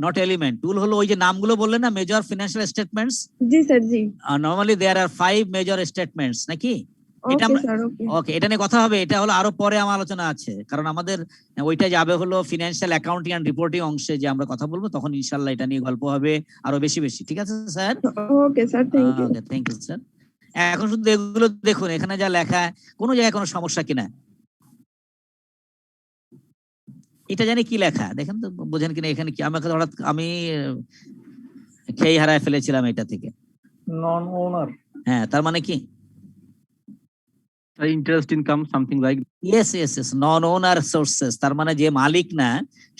নট এলিমেন্ট। টুল হলো ওই যে নামগুলো বললেন না, major financial statements. G sir, G. Normally there R 5 major statements, নাকি? এটা ওকে স্যার, ওকে। ওকে, এটা নিয়ে কথা হবে। এটা হলো আরো পরে আমার আলোচনা আছে, কারণ আমাদের ওইটা যাবে হলো ফিনান্সিয়াল অ্যাকাউন্টিং এন্ড রিপোর্টিং অংশে, যে আমরা কথা বলবো তখন ইনশাআল্লাহ এটা নিয়ে গল্প হবে আরো বেশি বেশি। ঠিক আছে sir? Okay sir, thank you. Okay, thank you sir. এখন শুধু এগুলো দেখুন, এখানে যা লেখা, কোনো জায়গায় কোনো সমস্যা কিনা এটা জানি কি লেখা, দেখেন তো বোঝেন কিনা। এখানে কি আমাকে হঠাৎ আমি খেই হারায় ফেলেছিলাম এটা থেকে। নন ওনার। হ্যাঁ, তার মানে কি? Interest income something like. Yes yes yes, non owner sources, তার মানে যে মালিক না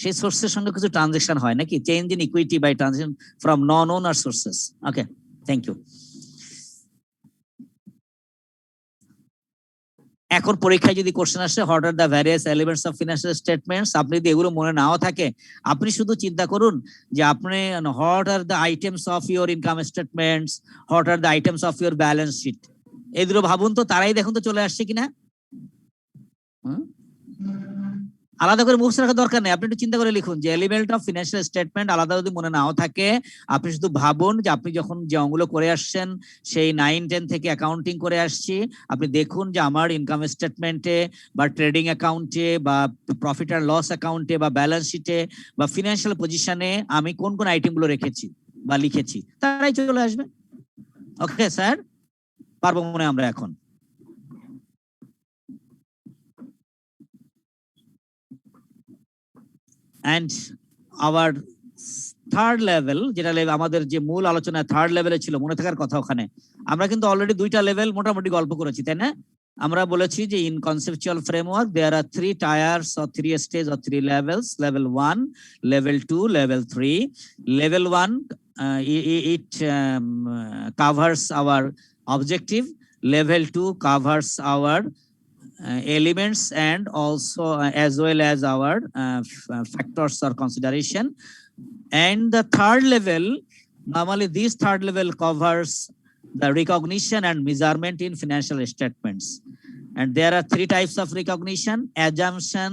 সেই সোর্সের সঙ্গে কিছু ট্রানজাকশন হয়, নাকি? Change in equity by transaction from non owner sources. Okay, thank you. এখন পরীক্ষায় যদি কোশ্চেন আসে what are the various elements of financial statements, আপনি যদি এগুলো মনে নাও থাকে, আপনি শুধু চিন্তা করুন যে আপনি what are the items of your income statements, what are the items of your balance sheet, এগুলো ভাবুন তো, তারাই দেখুন তো চলে আসছে কিনা। আলাদা করে মুখস্থ রাখার দরকার নেই, আপনি একটু চিন্তা করে লিখুন যে এলিমেন্ট অফ ফিনান্সিয়াল স্টেটমেন্ট আলাদা যদি মনে নাও থাকে, আপনি শুধু ভাবুন যে আপনি যখন যে অঙ্কগুলো করে আসছেন সেই 9-10 থেকে অ্যাকাউন্টিং করে আসছি, আপনি দেখুন যে আমার ইনকাম স্টেটমেন্টে বা ট্রেডিং অ্যাকাউন্টে বা প্রফিট আর লস অ্যাকাউন্টে বা ব্যালেন্স শিটে বা ফিনান্সিয়াল পজিশনে আমি কোন কোন আইটেমগুলো রেখেছি বা লিখেছি, তারাই চলে আসবে। ওকে স্যার, পারবো মনে আমরা এখন। And our third level, যেটা আমাদের যে মূল আলোচনা থার্ড লেভেলে ছিল, মনে থাকার কথা, ওখানে আমরা কিন্তু অলরেডি 2টা লেভেল মোটামুটি গল্প করেছি, তাই না? আমরা বলেছি যে in conceptual framework there are 3 tiers or 3 stage or 3 levels, level 1, level 2, level 3. Level 1 it covers our objective. Level 2 covers our elements and also as well as our factors or consideration. And the third level, normally this third level covers the recognition and measurement in financial statements. And there are 3 types of recognition: assumption,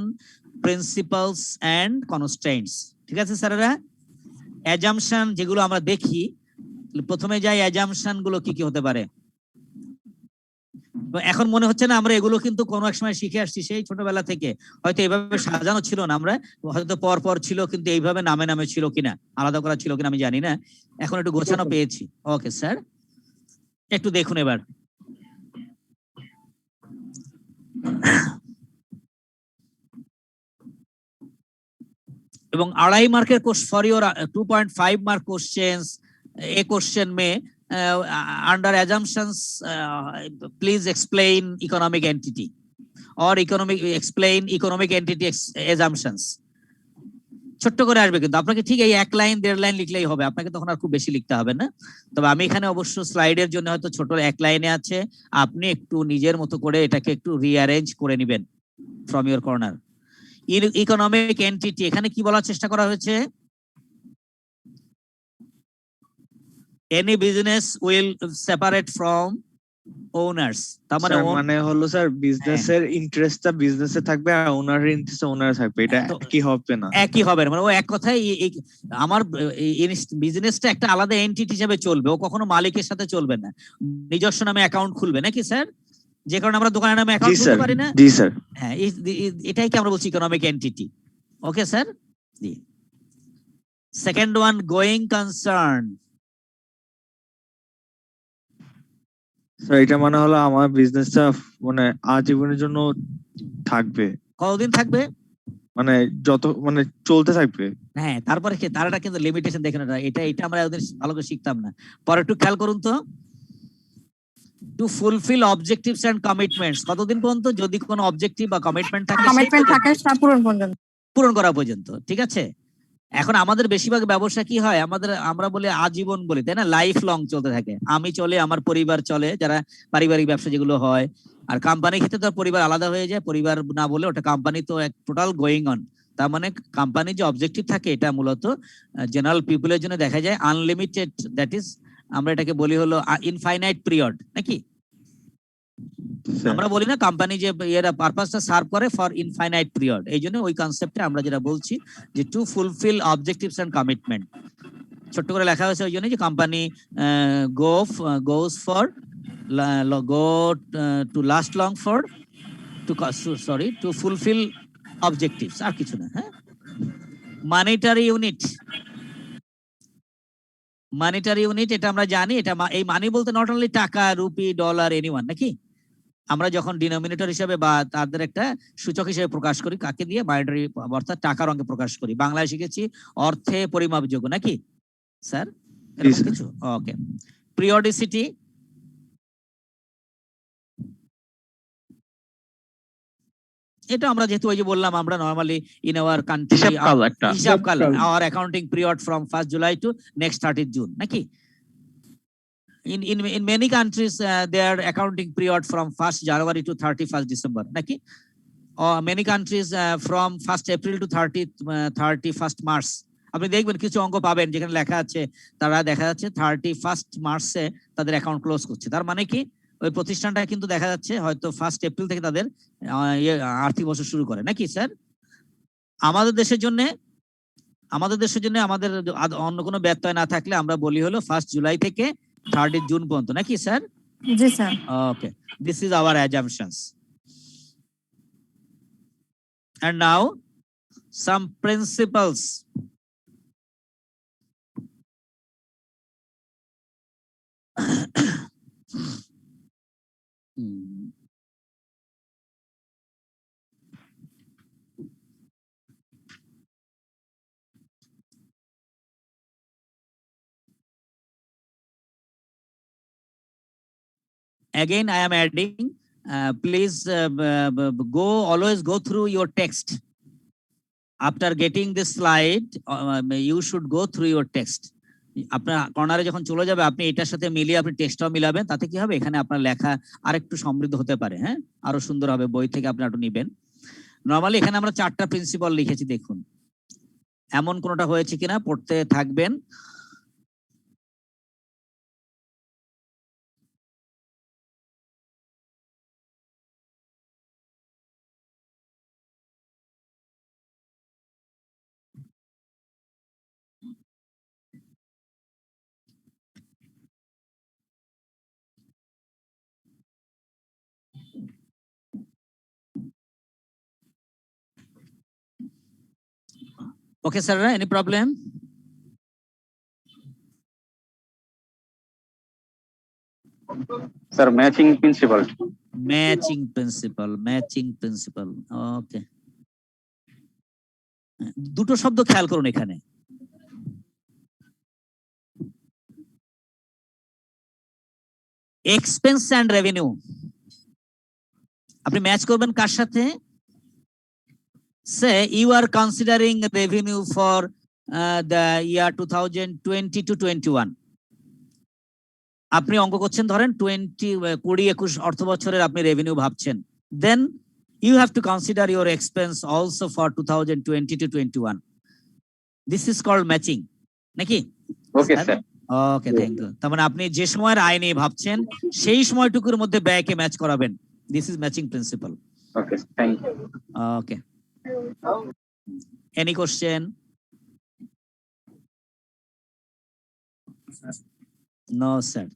principles and constraints. ঠিক আছে স্যারেরা? assumption যেগুলো আমরা দেখি, প্রথমে যাই assumption গুলো কি কি হতে পারে। এখন মনে হচ্ছে না আমরা এগুলো কিন্তু কোনো এক সময় শিখে আসছি, সেই ছোটবেলা থেকে। হয়তো এইভাবে সাজানো ছিল না, আমরা হয়তো পর পর ছিল, কিন্তু এইভাবে নামে নামে ছিল কিনা, আলাদা করা ছিল কিনা আমি জানি না। এখন একটু গোছানো পেয়েছি। ওকে স্যার, একটু দেখুন এবার। এবং 2.5 মার্কের for your 2.5 mark questions, A question May under assumptions please explain economic entity or explain economic entity assumptions. ছোট্ট করে আসবে, কিন্তু আপনাকে ঠিক এই 1 লাইন 1.5 লাইন লিখলেই হবে, আপনাকে তখন আর খুব বেশি লিখতে হবে না। তবে আমি এখানে অবশ্য স্লাইডের জন্য হয়তো ছোট 1 লাইনে আছে, আপনি একটু নিজের মতো করে এটাকে একটু রিঅ্যারেঞ্জ করে নেবেন from your corner. Economic entity এখানে কি বলার চেষ্টা করা হয়েছে? Any business will separate from owners, তার মানে স্যার মানে হলো স্যার বিজনেসের ইন্টারেস্টটা বিজনেসে থাকবে আর ওনারের ইন্টারেস্ট ওনারে থাকবে, এটা তো কি হবে না? একই হবে না, মানে ও এক কথায় আমার বিজনেসটা একটা আলাদা এন্টিটি হিসেবে চলবে, ও কখনো মালিকের সাথে চলবে না, নিজস্ব নামে অ্যাকাউন্ট খুলবে নাকি স্যার? যে কারণে আমরা দোকানের নামে জি অ্যাকাউন্ট স্যার, খুলতে পারি না। জি স্যার। হ্যাঁ, এটাই কি আমরা বলছি ইকোনমিক এন্টিটি। Okay sir. জি। Second one, going concern. Sir এটা মানে হলো আমার বিজনেসটা মানে আজীবনের জন্য থাকবে, কতদিন থাকবে? মানে যত মানে চলতে থাকবে। হ্যাঁ, তারপরে কি তারটা কিন্তু লিমিটেশন দেখেন, এটা আমরা ওদের ভালো করে শিখতাম না। পরে একটু খেয়াল করুন তো, to fulfil objectives and commitments, কতদিন পর্যন্ত? যদি কোনো অবজেক্টিভ বা কমিটমেন্ট থাকে পূরণ করা পর্যন্ত, ঠিক আছে। এখন আমাদের বেশিরভাগ ব্যবসা কি হয়, আমরা বলি আজীবন বলি, তাই না? লাইফ লং চলতে থাকে, আমি চলে, আমার পরিবার চলে, যারা পারিবারিক ব্যবসা যেগুলো হয়। আর কোম্পানির ক্ষেত্রে তো পরিবার আলাদা হয়ে যায়, পরিবার না বলে ওটা কোম্পানি তো এক টোটাল গোয়িং অন। তার মানে কোম্পানির যে অবজেক্টিভ থাকে এটা মূলত জেনারেল পিপলের জন্য দেখা যায় আনলিমিটেড, দ্যাট ইজ আমরা এটাকে বলি হলো ইনফাইনাইট পিরিয়ড নাকি। আমরা বলি না কোম্পানি যে এর পারপাসটা সার্ভ করে ফর ইনফাইনাইট পিরিয়ড, এই জন্য ওই কনসেপ্টে আমরা যেটা বলছি যে to fulfil objectives and commitment, ছোট্ট করে লেখা হয়েছে ওই জন্য যে company goes for go to last long for to fulfil objectives, আর কিছু না। হ্যাঁ, মানিটারি ইউনিট, মানিটারি ইউনিট এটা আমরা জানি, এটা এই মানি বলতে নট অনলি টাকা, রুপি, ডলার, এনিওয়ান নাকি। আমরা যখন ডিনোমিনেটর হিসেবে বা তাদের একটা সূচক হিসেবে প্রকাশ করি, কাকে দিয়ে? মানিটারি, অর্থাৎ টাকার অঙ্কে প্রকাশ করি। বাংলায় শিখেছি অর্থে পরিমাপযোগ্য নাকি স্যার, এরকম কিছু। ওকে। পিরিয়ডিসিটি, এটা আমরা যেহেতু ওই যে বললাম, আমরা নরমালি ইন আওয়ার কান্ট্রি হিসাবকাল our accounting period from 1st July to next 30th June নাকি। In many countries their accounting period from 1st January to 31st December নাকি, or many countries from 1st April to 31st March। আপনি দেখবেন কিছু অঙ্ক পাবেন যেখানে লেখা আছে তারা দেখা যাচ্ছে 31st মার্চে তাদের অ্যাকাউন্ট ক্লোজ করছে। তার মানে কি ওই প্রতিষ্ঠানটা কিন্তু দেখা যাচ্ছে হয়তো 1st এপ্রিল থেকে তাদের আর্থিক বছর শুরু করে নাকি স্যার। আমাদের দেশের জন্য আমাদের অন্য কোনো ব্যত্যয় না থাকলে আমরা বলি হলো 1st July থেকে 30th June পর্যন্ত নাকি sir. G sir. Okay, this is our assumptions. And now some principles. Again, I am adding, please always go through your text. After getting this slide, you should go through your text. আপনার কর্নারে যখন চলে যাবে আপনি এটার সাথে মিলিয়ে আপনি টেক্সটটাও মিলাবেন, তাতে কি হবে এখানে আপনার লেখা আরেকটু সমৃদ্ধ হতে পারে। হ্যাঁ, আরো সুন্দর হবে, বই থেকে আপনি একটু নিবেন। নরমালি এখানে আমরা 4টা প্রিন্সিপাল লিখেছি, দেখুন এমন কোনটা হয়েছে কিনা পড়তে থাকবেন। Okay, sir, any problem? Sir, matching principle. Matching principle. Okay. দুটো শব্দ খেয়াল করুন এখানে। এক্সপেন্স এন্ড রেভিনিউ আপনি ম্যাচ করবেন কার সাথে? Say you are considering revenue for the year 2020 to 21. আপনি অঙ্ক করছেন ধরেন 20-21 অর্থ বছরের আপনি রেভিনিউ ভাবছেন, then you have to consider your expense also for 2020 to 21. This is called matching নাকি? Okay sir. Okay, thank you. তার মানে আপনি যে সময়ের আয় নিয়ে ভাবছেন সেই সময়টুকুর মধ্যে ব্যয়কে ম্যাচ করাবেন। This is matching principle. Okay, thank you. Okay, any question? No sir.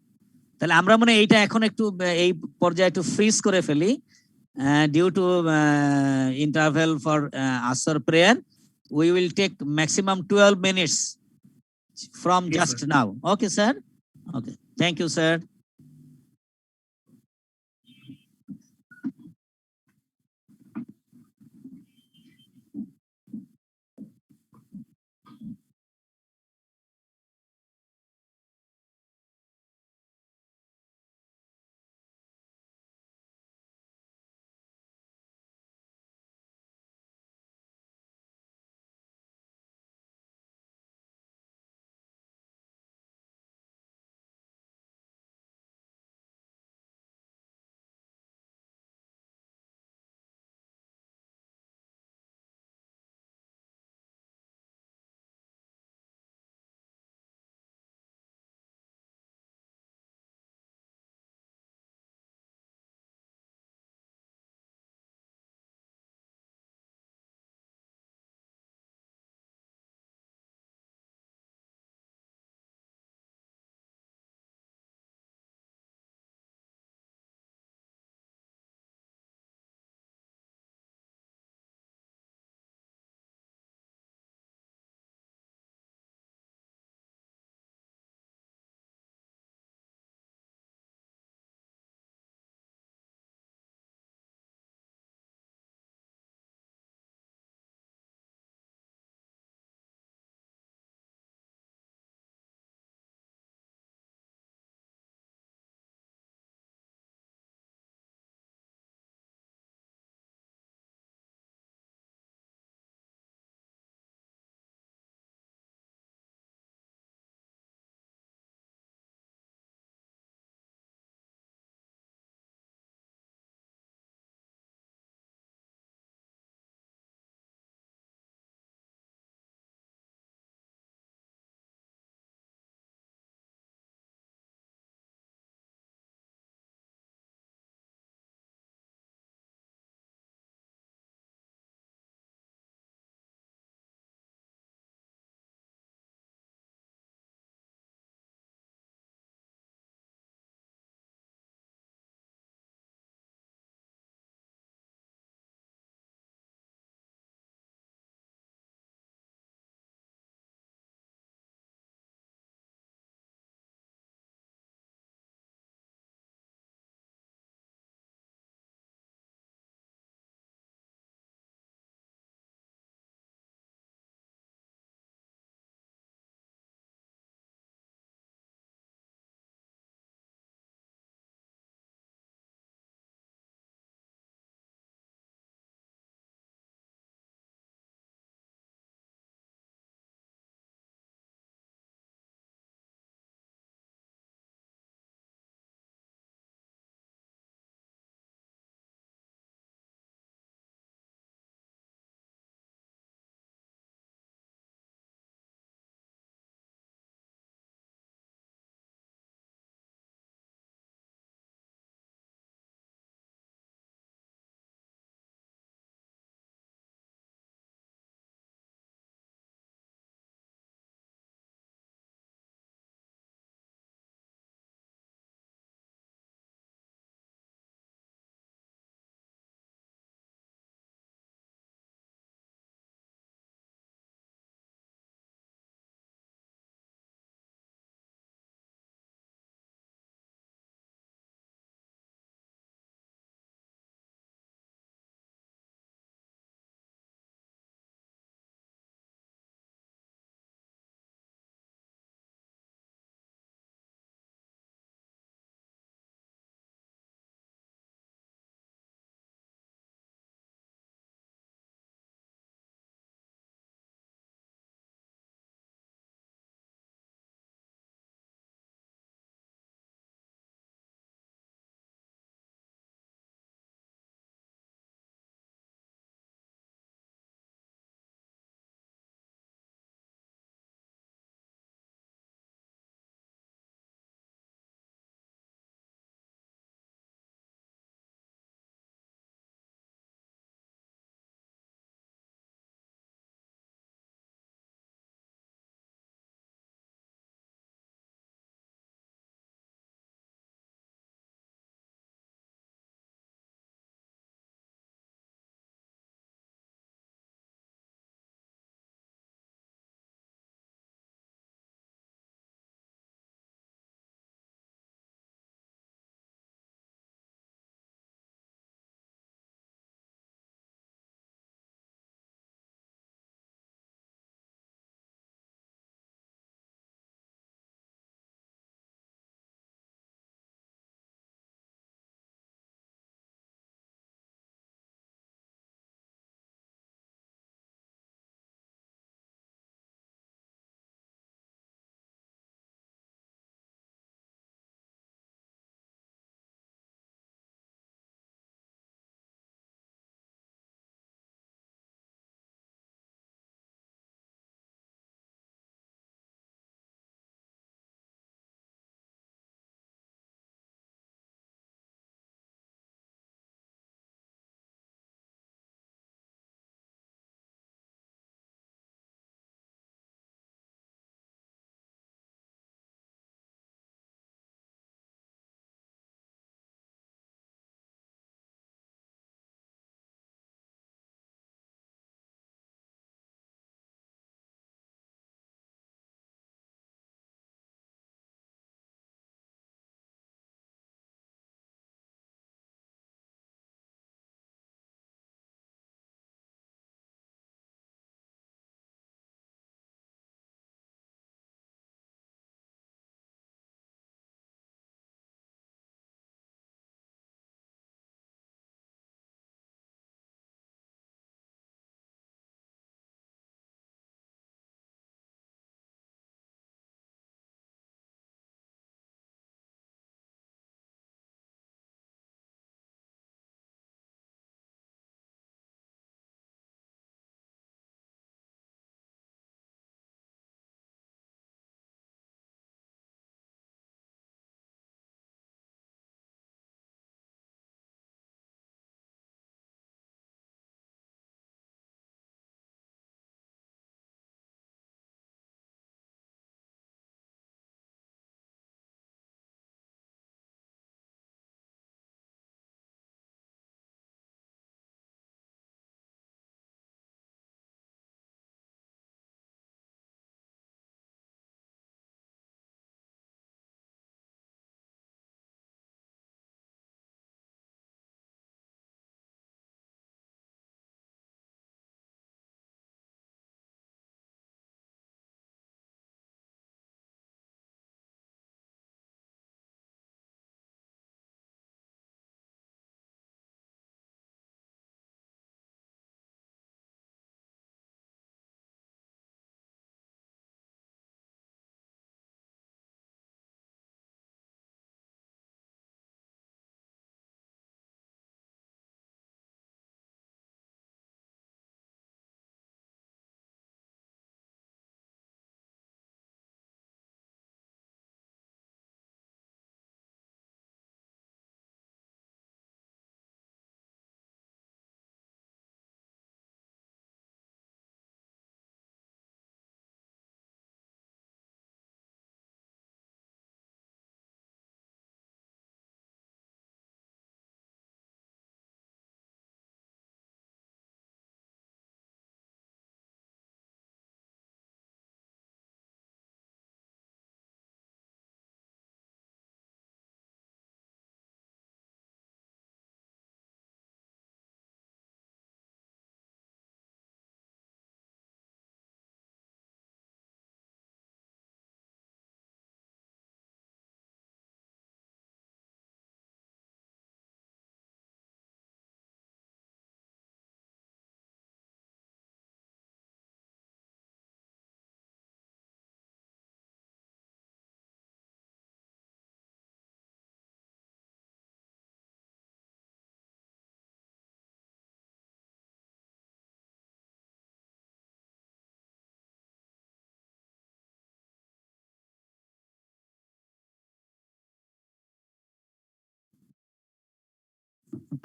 তাহলে আমরা মানে এইটা এখন একটু এই পর্যায়ে একটু ফ্রিজ করে ফেলি due to interval for Asr prayer. We will take maximum 12 minutes from Yes, just sir. now. Okay, sir. Okay, thank you, sir.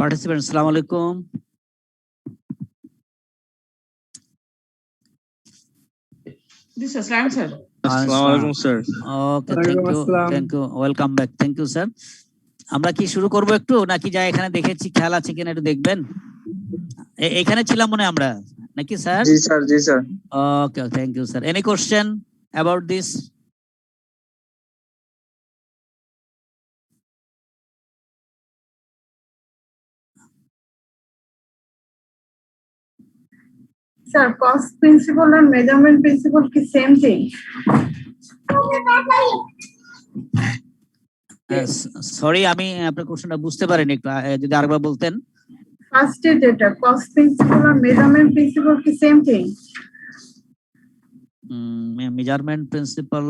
Participants, Assalamu alaikum. G sir, সালাম স্যার। আসসালামু আলাইকুম sir. Okay, Walaikum thank you. assalam. Thank you. Welcome back. Thank you, sir. আমরা কি শুরু করব একটু নাকি যা এখানে দেখেছি খেয়াল আছে কিনা একটু দেখবেন? এখানে ছিলাম মনে হয় আমরা নাকি sir? G sir, G sir. Okay, thank you, sir. Any question about this? Sir, cost principle and measurement principle ki same thing? Sorry আমি আপনার কোশ্চেনটা বুঝতে পারিনি একটু যদি আরেকবার বলতেন। First data, cost principle and measurement principle ki same thing? Measurement principle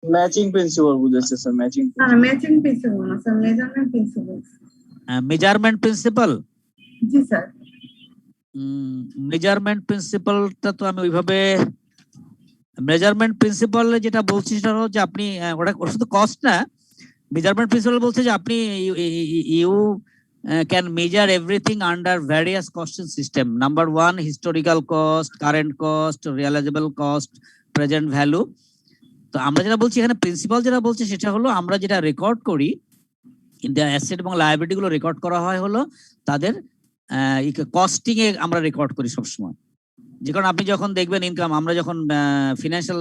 matching principle বুঝেছে স্যার, ম্যাচিং। না না, matching principle না sir, measurement principle. Measurement principle জি স্যার। মেজারমেন্ট প্রিন্সিপালটা তো আমি ওইভাবে মেজারমেন্ট প্রিন্সিপাল যেটা বলছি সেটা হলো যে আপনি ওটা শুধু কস্ট না, মেজারমেন্ট প্রিন্সিপাল বলছে যে আপনি you can measure everything under various costing system. Number 1 historical cost, current cost, realisable cost, present value. তো আমরা যেটা বলছি এখানে প্রিন্সিপাল যেটা বলছে সেটা হলো আমরা যেটা রেকর্ড করি অ্যাসেট এবং লায়াবিলিটি গুলো রেকর্ড করা হয় হলো তাদের কস্টিং এ আমরা রেকর্ড করি সবসময়। যে কারণে আপনি যখন দেখবেন ইনকাম, আমরা যখন ফিনান্সিয়াল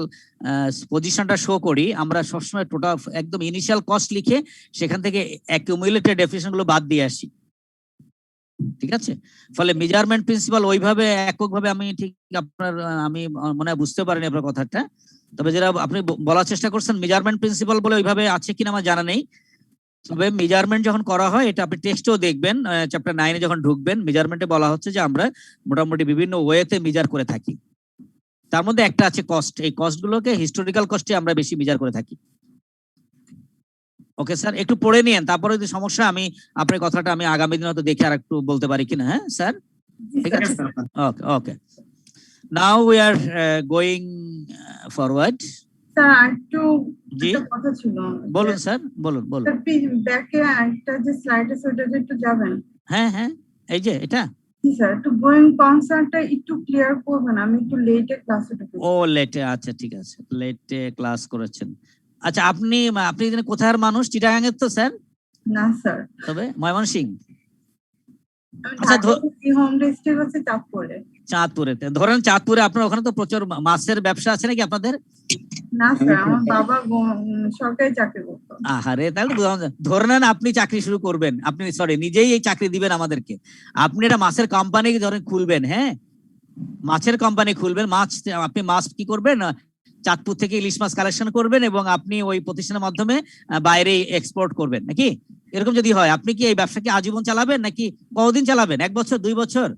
পজিশনটা শো করি আমরা সবসময় টোটাল একদম ইনিশিয়াল কস্ট লিখে সেখান থেকে অ্যাকিউমুলেটেড ডেফিনিশন গুলো বাদ দিয়ে আসি, ঠিক আছে? ফলে মেজারমেন্ট প্রিন্সিপাল ওইভাবে এককভাবে আমি ঠিক আপনার আমি মনে হয় বুঝতে পারিনি আপনার কথাটা, তবে যেটা আপনি বলার চেষ্টা করছেন মেজারমেন্ট প্রিন্সিপাল বলে ওইভাবে আছে কিনা আমার জানা নেই। তবে মেজারমেন্ট যখন করা হয় এটা আপনি টেক্সটেও দেখবেন, চ্যাপ্টার 9 এ যখন ঢুকবেন মেজারমেন্টে বলা হচ্ছে যে আমরা মোটামুটি বিভিন্ন ওয়েতে মেজার করে থাকি। তার মধ্যে একটা আছে কস্ট, এই কস্ট গুলোকে হিস্টোরিক্যাল কস্টে আমরা বেশি মেজার করে থাকি। ওকে স্যার, একটু পড়ে নিয়েন, তারপরে যদি সমস্যা আমি আপনার কথাটা আমি আগামী দিন হয়তো দেখে আর একটু বলতে পারি কিনা। হ্যাঁ স্যার, ঠিক আছে। Okay okay, now we are going forward. Sir একটু জি কথা ছিল। বলুন স্যার, বলুন বলুন। স্যার প্লিজ ব্যাকে একটা যে স্লাইড আছে ওটাতে একটু যাবেন। হ্যাঁ হ্যাঁ, এই যে এটা। জি স্যার, একটু গোয়িং কনসার্নটা একটু ক্লিয়ার করবেন, আমি একটু লেটে ক্লাসে ঢুকেছি। ও লেটে, আচ্ছা ঠিক আছে, লেটে ক্লাস করেছেন। আচ্ছা আপনি আপনি এখানে কোথার মানুষ? চিটাগাং এর তো স্যার? না স্যার, তবে ময়মনসিংহ। আমি আচ্ছা, হোম ডিস্ট্রিক্ট আছে চাঁদপুরে। চাঁদপুরে, ধরেন চাঁদপুরে আপনার ওখানে তো প্রচুর মাছের ব্যবসা আছে নাকি আপনাদের? না স্যার, আমার বাবা সরকারি চাকরি করতো। আহারে, তাহলে ধরে নেন আপনি চাকরি শুরু করবেন, আপনি সরি নিজেই এই চাকরি দিবেন আমাদেরকে। আপনি এটা মাছের কোম্পানি ধরেন খুলবেন, হ্যাঁ মাছের কোম্পানি খুলবেন, মাছ আপনি মাছ কি করবেন চাঁদপুর থেকে ইলিশ মাছ কালেকশন করবেন এবং আপনি ওই প্রতিষ্ঠানের মাধ্যমে বাইরে এক্সপোর্ট করবেন নাকি? এরকম যদি হয় আপনি কি এই ব্যবসাকে আজীবন চালাবেন নাকি কতদিন চালাবেন? 1 বছর 2 বছর?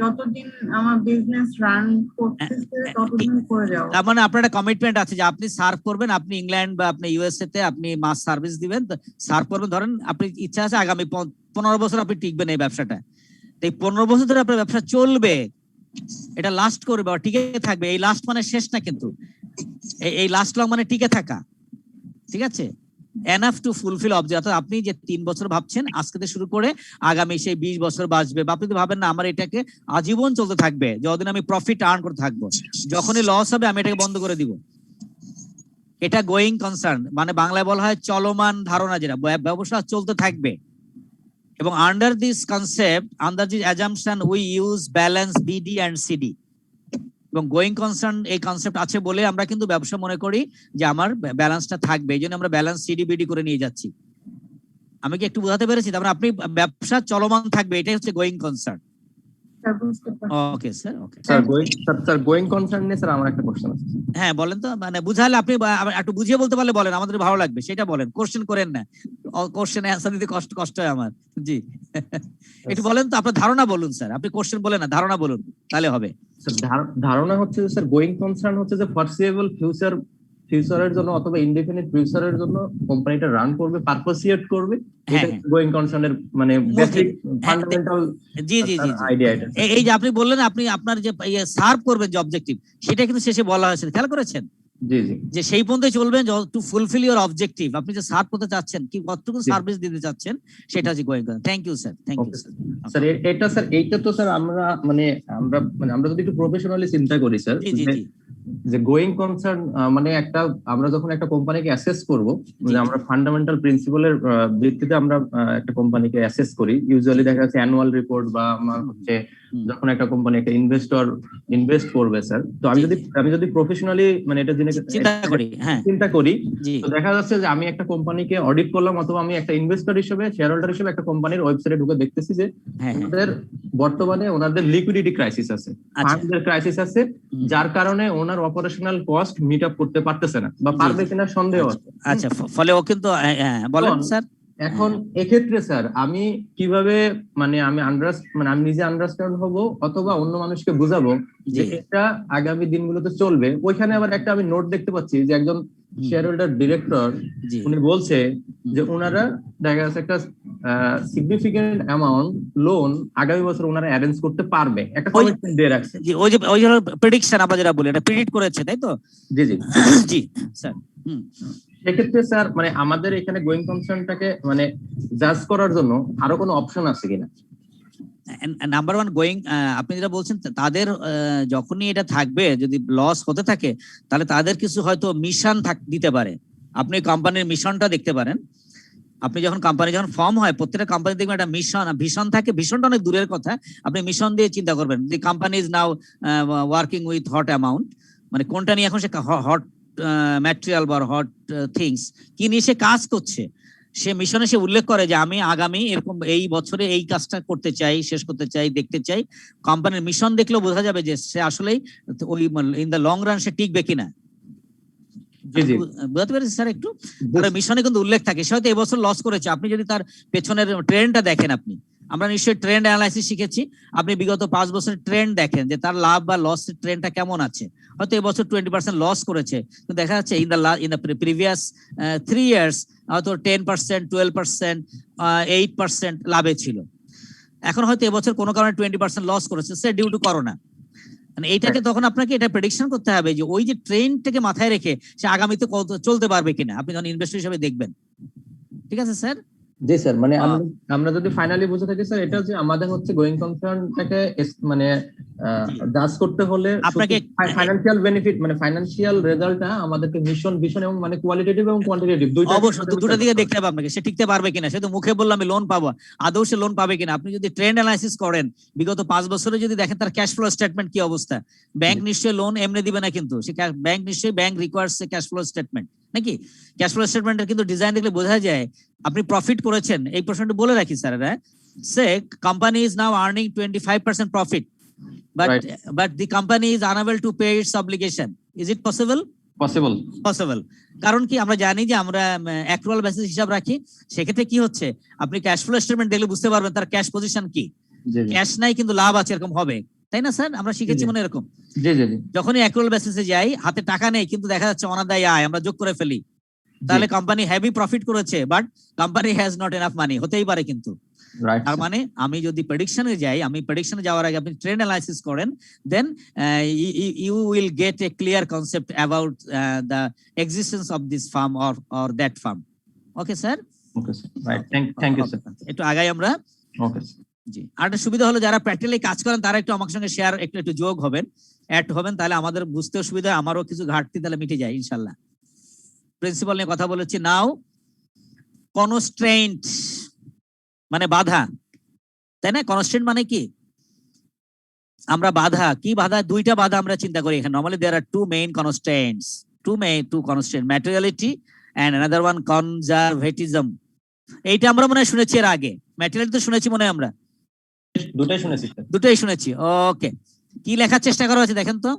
যতদিন আমার বিজনেস রান করতেছে ততদিন করে যাও। তার মানে আপনার একটা কমিটমেন্ট আছে যে আপনি সার্ভ করবেন, আপনি ইংল্যান্ড বা আপনি ইউএসএ তে আপনি মাছ সার্ভিস দিবেন, সার্ভ করবেন। ধরেন আপনি ইচ্ছা আছে আগামী 15 বছর আপনি টিকবেন এই ব্যবসাটা, এই 15 বছর ধরে আপনার ব্যবসা চলবে, এটা লাস্ট করবে আর টিকে থাকবে। এই লাস্ট মানে শেষ না, কিন্তু এই লাস্ট লং মানে টিকে থাকা, ঠিক আছে? Enough to fulfil object. অর্থাৎ আপনি যে 3 বছর ভাবছেন আজকে থেকে শুরু করে আগামী সেই 20 বছর বাঁচবে, বা আপনি তো ভাবেন না আমার এটাকে আজীবন চলতে থাকবে, যতদিন আমি প্রফিট আর্ন করতে থাকবো, যখনই লস হবে আমি এটাকে বন্ধ করে দিব। এটা গোয়িং কনসার্ন, মানে বাংলায় বলা হয় চলমান ধারণা, যেটা ব্যবসা চলতে থাকবে। এবং under this concept, under this assumption we use balance BD and CD. এবং গোয়িং কনসার্ন এই কনসেপ্ট আছে বলে আমরা কিন্তু ব্যবসা মনে করি যে আমার ব্যালেন্সটা থাকবে, এই জন্য আমরা ব্যালেন্স সিডি বিডি করে নিয়ে যাচ্ছি। আমি কি একটু বোঝাতে পেরেছি? তারপরে আপনি ব্যবসা চলমান থাকবে, এটাই হচ্ছে গোয়িং কনসার্ন। ওকে sir, okay sir going concern নিয়ে স্যার আমার একটা কোশ্চেন আছে। হ্যাঁ বলেন তো, মানে বুঝালে আপনি একটু বুঝিয়ে বলতে পারলে বলেন, আমাদের ভালো লাগবে, সেটা বলেন, কোশ্চেন করেন না, কোশ্চেনে অ্যান্সার দিতে কষ্ট হয় আমার। জি একটু বলেন তো আপনার ধারণা বলুন স্যার, আপনি কোশ্চেন বলেন না, ধারণা বলুন, তাহলে হবে। স্যার ধারণা হচ্ছে যে স্যার গোয়িং কনসার্ন হচ্ছে যে ফরসিয়েবল ফিউচারের জন্য অথবা ইনডেফিনিট ফিউচারের জন্য কোম্পানিটা রান করবে, পারপাসিয়েট করবে, এটা গোয়িং কনসার্নের মানে বেসিক ফান্ডামেন্টাল জি জি জি আইডিয়া। এটা এই যে আপনি বললেন আপনি আপনার যে সার্ভ করবেন যে অবজেক্টিভ, সেটা কিন্তু শেষে বলা হয়েছে, খেয়াল করেছেন? জি জি যে সেই পর্যন্ত চলবেন টু ফুলফিল ইউর অবজেক্টিভ, আপনি যে সার্ভ করতে চাচ্ছেন, কি কতটুকু জি। সার্ভিস দিতে চাচ্ছেন, সেটা হচ্ছে going concern. Thank you sir, thank you Okay, sir. Sir এইটা তো স্যার আমরা যদি একটু প্রফেশনালি চিন্তা করি স্যার, জি জি জি যে গোয়িং কনসার্ন মানে আমরা যখন একটা কোম্পানিকে অ্যাসেস করব, জি। আমরা ফান্ডামেন্টাল প্রিন্সিপালের ভিত্তিতে আমরা একটা কোম্পানিকে অ্যাসেস করি। ইউজুয়ালি দেখা যাচ্ছে অ্যানুয়াল রিপোর্ট বা আমার হচ্ছে যখন একটা কোম্পানি একটা ইনভেস্টর ইনভেস্ট করবে স্যার, তো আমি যদি প্রফেশনালি মানে এটা জেনে চিন্তা করি, হ্যাঁ চিন্তা করি, জি তো দেখা যাচ্ছে যে আমি একটা কোম্পানিকে অডিট করলাম অথবা আমি একটা ইনভেস্টর হিসেবে, শেয়ার হোল্ডার হিসেবে একটা কোম্পানির ওয়েবসাইটে ঢুকে দেখতেছি যে হ্যাঁ হ্যাঁ ওনাদের বর্তমানে ওনাদের লিকুইডিটি ক্রাইসিস আছে, আচ্ছা। ফান্ডের ক্রাইসিস আছে, যার কারণে ওনার অপারেশনাল কস্ট মিট আপ করতে পারতেছে না বা জি, পারবে জি। কিনা সন্দেহ আছে। আচ্ছা, ফলে ও কিন্তু বলেন স্যার। এখন এক্ষেত্রে স্যার আমি কিভাবে মানে আমি নিজে আন্ডারস্ট্যান্ড হব অথবা অন্য মানুষকে বুঝাবো যে জি। এটা আগামী দিনগুলোতে চলবে? ওইখানে আবার একটা আমি নোট দেখতে পাচ্ছি যে একজন শেয়ার হোল্ডার ডিরেক্টর জি উনি বলছে যে ওনারা দেখা যাচ্ছে একটা সিগনিফিকেন্ট অ্যামাউন্ট লোন আগামী বছর ওনারা অ্যারেঞ্জ করতে পারবে, একটা কমিটমেন্ট দিয়ে রাখছে। জি, ওই যে প্রেডিকশন আমরা যেটা বলি, এটা প্রেডিক্ট করেছে, তাই তো? জি জি জি স্যার। সেক্ষেত্রে স্যার মানে আমাদের এখানে গোয়িং কনসার্নটাকে মানে জাজ করার জন্য আরো কোনো অপশন আছে কিনা? নাম্বার ওয়ান, গোয়িং, আপনি যেটা বলছেন তাদের যখনই এটা থাকবে, যদি লস হতে থাকে, তাহলে তাদের কিছু হয়তো মিশন দিতে পারে। আপনি কোম্পানির মিশনটা দেখতে পারেন। আপনি যখন কোম্পানি যখন ফর্ম হয়, প্রত্যেকটা কোম্পানি দেখবেন একটা ভিশন থাকে। ভিশনটা অনেক দূরের কথা, আপনি মিশন দিয়ে চিন্তা করবেন। The company is now working with hot amount, মানে কোনটা নিয়ে এখন সে হট ম্যাটেরিয়াল বা হট থিংস কি নিয়ে সে কাজ করছে, সে মিশনে সে উল্লেখ করে যে আমি আগামী এরকম এই বছরে এই কাজটা করতে চাই, শেষ করতে চাই, দেখতে চাই। কোম্পানির মিশন দেখলেও বোঝা যাবে যে সে আসলেই ওই ইন দ্য লং রান সে টিকবে কিনা। বুঝতে পেরেছি স্যার? একটু মিশনে কিন্তু উল্লেখ থাকে সে হয়তো এবছর লস করেছে। আপনি যদি তার পেছনের ট্রেন্ডটা দেখেন, আমরা নিশ্চয়ই ট্রেন্ড অ্যানালাইসিস শিখেছি, আপনি বিগত 5 বছরের ট্রেন্ড দেখেন যে তার লাভ বা লস ট্রেন্ডটা কেমন আছে। হয়তো এবছর 20% লস করেছে, কিন্তু দেখা যাচ্ছে ইন দ্য প্রিভিয়াস 3 ইয়ার্স হয়তো 10%, 12%, 8% লাভে ছিল। এখন হয়তো এবছর কোনো কারণে 20% লস করেছে, সে ডিউ টু করোনা। মানে এইটাকে তখন আপনাকে এটা প্রেডিকশন করতে হবে যে ওই যে ট্রেন্ডটাকে মাথায় রেখে সে আগামীতে কত চলতে পারবে কিনা, আপনি যখন ইনভেস্টর হিসেবে দেখবেন। ঠিক আছে স্যার? জি স্যার, মানে আমরা যদি ফাইনালি বুঝে থাকি স্যার, এটা যে আমাদের হচ্ছে গোয়িং কনসার্নটাকে মানে জাজ করতে হলে আপনাকে ফাইনান্সিয়াল বেনিফিট মানে ফাইনান্সিয়াল রেজাল্টটা আমাদেরকে ভিশন এবং মানে কোয়ালিটেটিভ এবং কোয়ান্টিটেটিভ দুটো দিকে দেখতে হবে আপনাকে, সে টিকতে পারবে কিনা। সে তো মুখে বললাম আমি লোন পাবো, আদৌ সে লোন পাবে কিনা। আপনি যদি ট্রেন্ড অ্যানালাইসিস করেন বিগত 5 বছরে, যদি দেখেন তার ক্যাশ ফ্লো স্টেটমেন্ট কি অবস্থা, ব্যাংক নিশ্চয়ই লোন এমনি দিবে না, কিন্তু সে bank requires cash flow statement নাকি। ক্যাশ ফ্লো স্টেটমেন্টের কিন্তু ডিজাইন দেখলে বোঝা যায় আপনি প্রফিট করেছেন। এই প্রশ্নটা বলে রাখি sir, say company is now earning 25% profit, but the company is unable to pay its obligation. Is it possible? Possible. কারণ কি, আমরা জানি যে আমরা অ্যাক্রুয়াল বেসিস হিসাব রাখি। সেক্ষেত্রে কি হচ্ছে, আপনি ক্যাশ ফ্লো স্টেটমেন্ট দেখলে বুঝতে পারবেন তার ক্যাশ পজিশন কি। ক্যাশ নাই কিন্তু লাভ আছে, এরকম হবে, তাই না স্যার? আমরা শিখেছি মনে এরকম। যখনই অ্যাক্রুয়াল বেসিসে যাই, হাতে টাকা নেই কিন্তু দেখা যাচ্ছে অনাদায়ী আয়, আমরা যোগ করে ফেলি, তাহলে কোম্পানি হেভি প্রফিট করেছে, but company has not enough money, হতেই পারে কিন্তু। তার মানে আমি যদি প্রেডিকশনে যাই, আমি প্রেডিকশনে যাওয়ার আগে আপনি ট্রেন্ড অ্যানালাইসিস করেন, then you will get a clear concept about the existence of this firm or that firm. Okay sir? Okay sir, right, thank you sir. একটু আগাই আমরা। ওকে জি, আরেকটা সুবিধা হলো যারা প্র্যাকটিক্যালি কাজ করেন তারা একটু আমার সঙ্গে শেয়ার একটু যোগ হবেন, অ্যাড হবেন, তাহলে আমাদের বুঝতেও সুবিধা, আমারও কিছু ঘাটতি তাহলে মিটে যায় ইনশাল্লাহ। প্রিন্সিপাল নিয়ে কথা বলেছি। নাও কনস্ট্রেইন্ট মানে বাধা, তাই না? কনস্ট্রেন্ট মানে কি? আমরা বাধা, কি বাধা? দুইটা বাধা আমরা চিন্তা করি এখানে। Normally there are two main constraints, two constraint, materiality and another one conservatism. এইটা আমরা মনে হয় শুনেছি এর আগে। ম্যাটেরিয়ালিটি তো শুনেছি মনে হয় আমরা, দুটোই শুনেছি। ওকে, কি লেখার চেষ্টা করা হয়েছে দেখেন তো।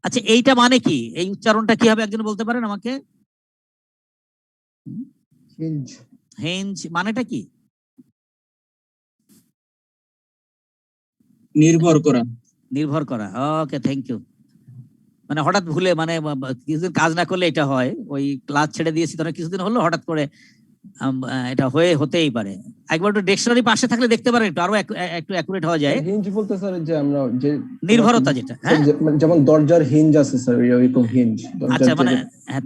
আচ্ছা, এইটা মানে কি? এই উচ্চারণটা কি হবে একজন বলতে পারেন আমাকে? হেঞ্জ মানেটা কি? নির্ভর করা। ওকে, থ্যাংক ইউ। মানে হঠাৎ ভুলে, মানে কিছুদিন কাজ না করলে এটা হয়। ওই ক্লাস ছেড়ে দিয়েছি তখন কিছুদিন হলো, হঠাৎ করে এটা হতেই পারে। একবার একটু ডিকশনারি পাশে থাকলে দেখতে পারেন, একটু আরো একটু অ্যাকুরেট হওয়া যায়। হিঞ্জ বলতে স্যার যে আমরা যে নির্ভরতা যেটা, হ্যাঁ যেমন দরজার হিঞ্জ আছে স্যার, ওইরকম হিঞ্জ। আচ্ছা, মানে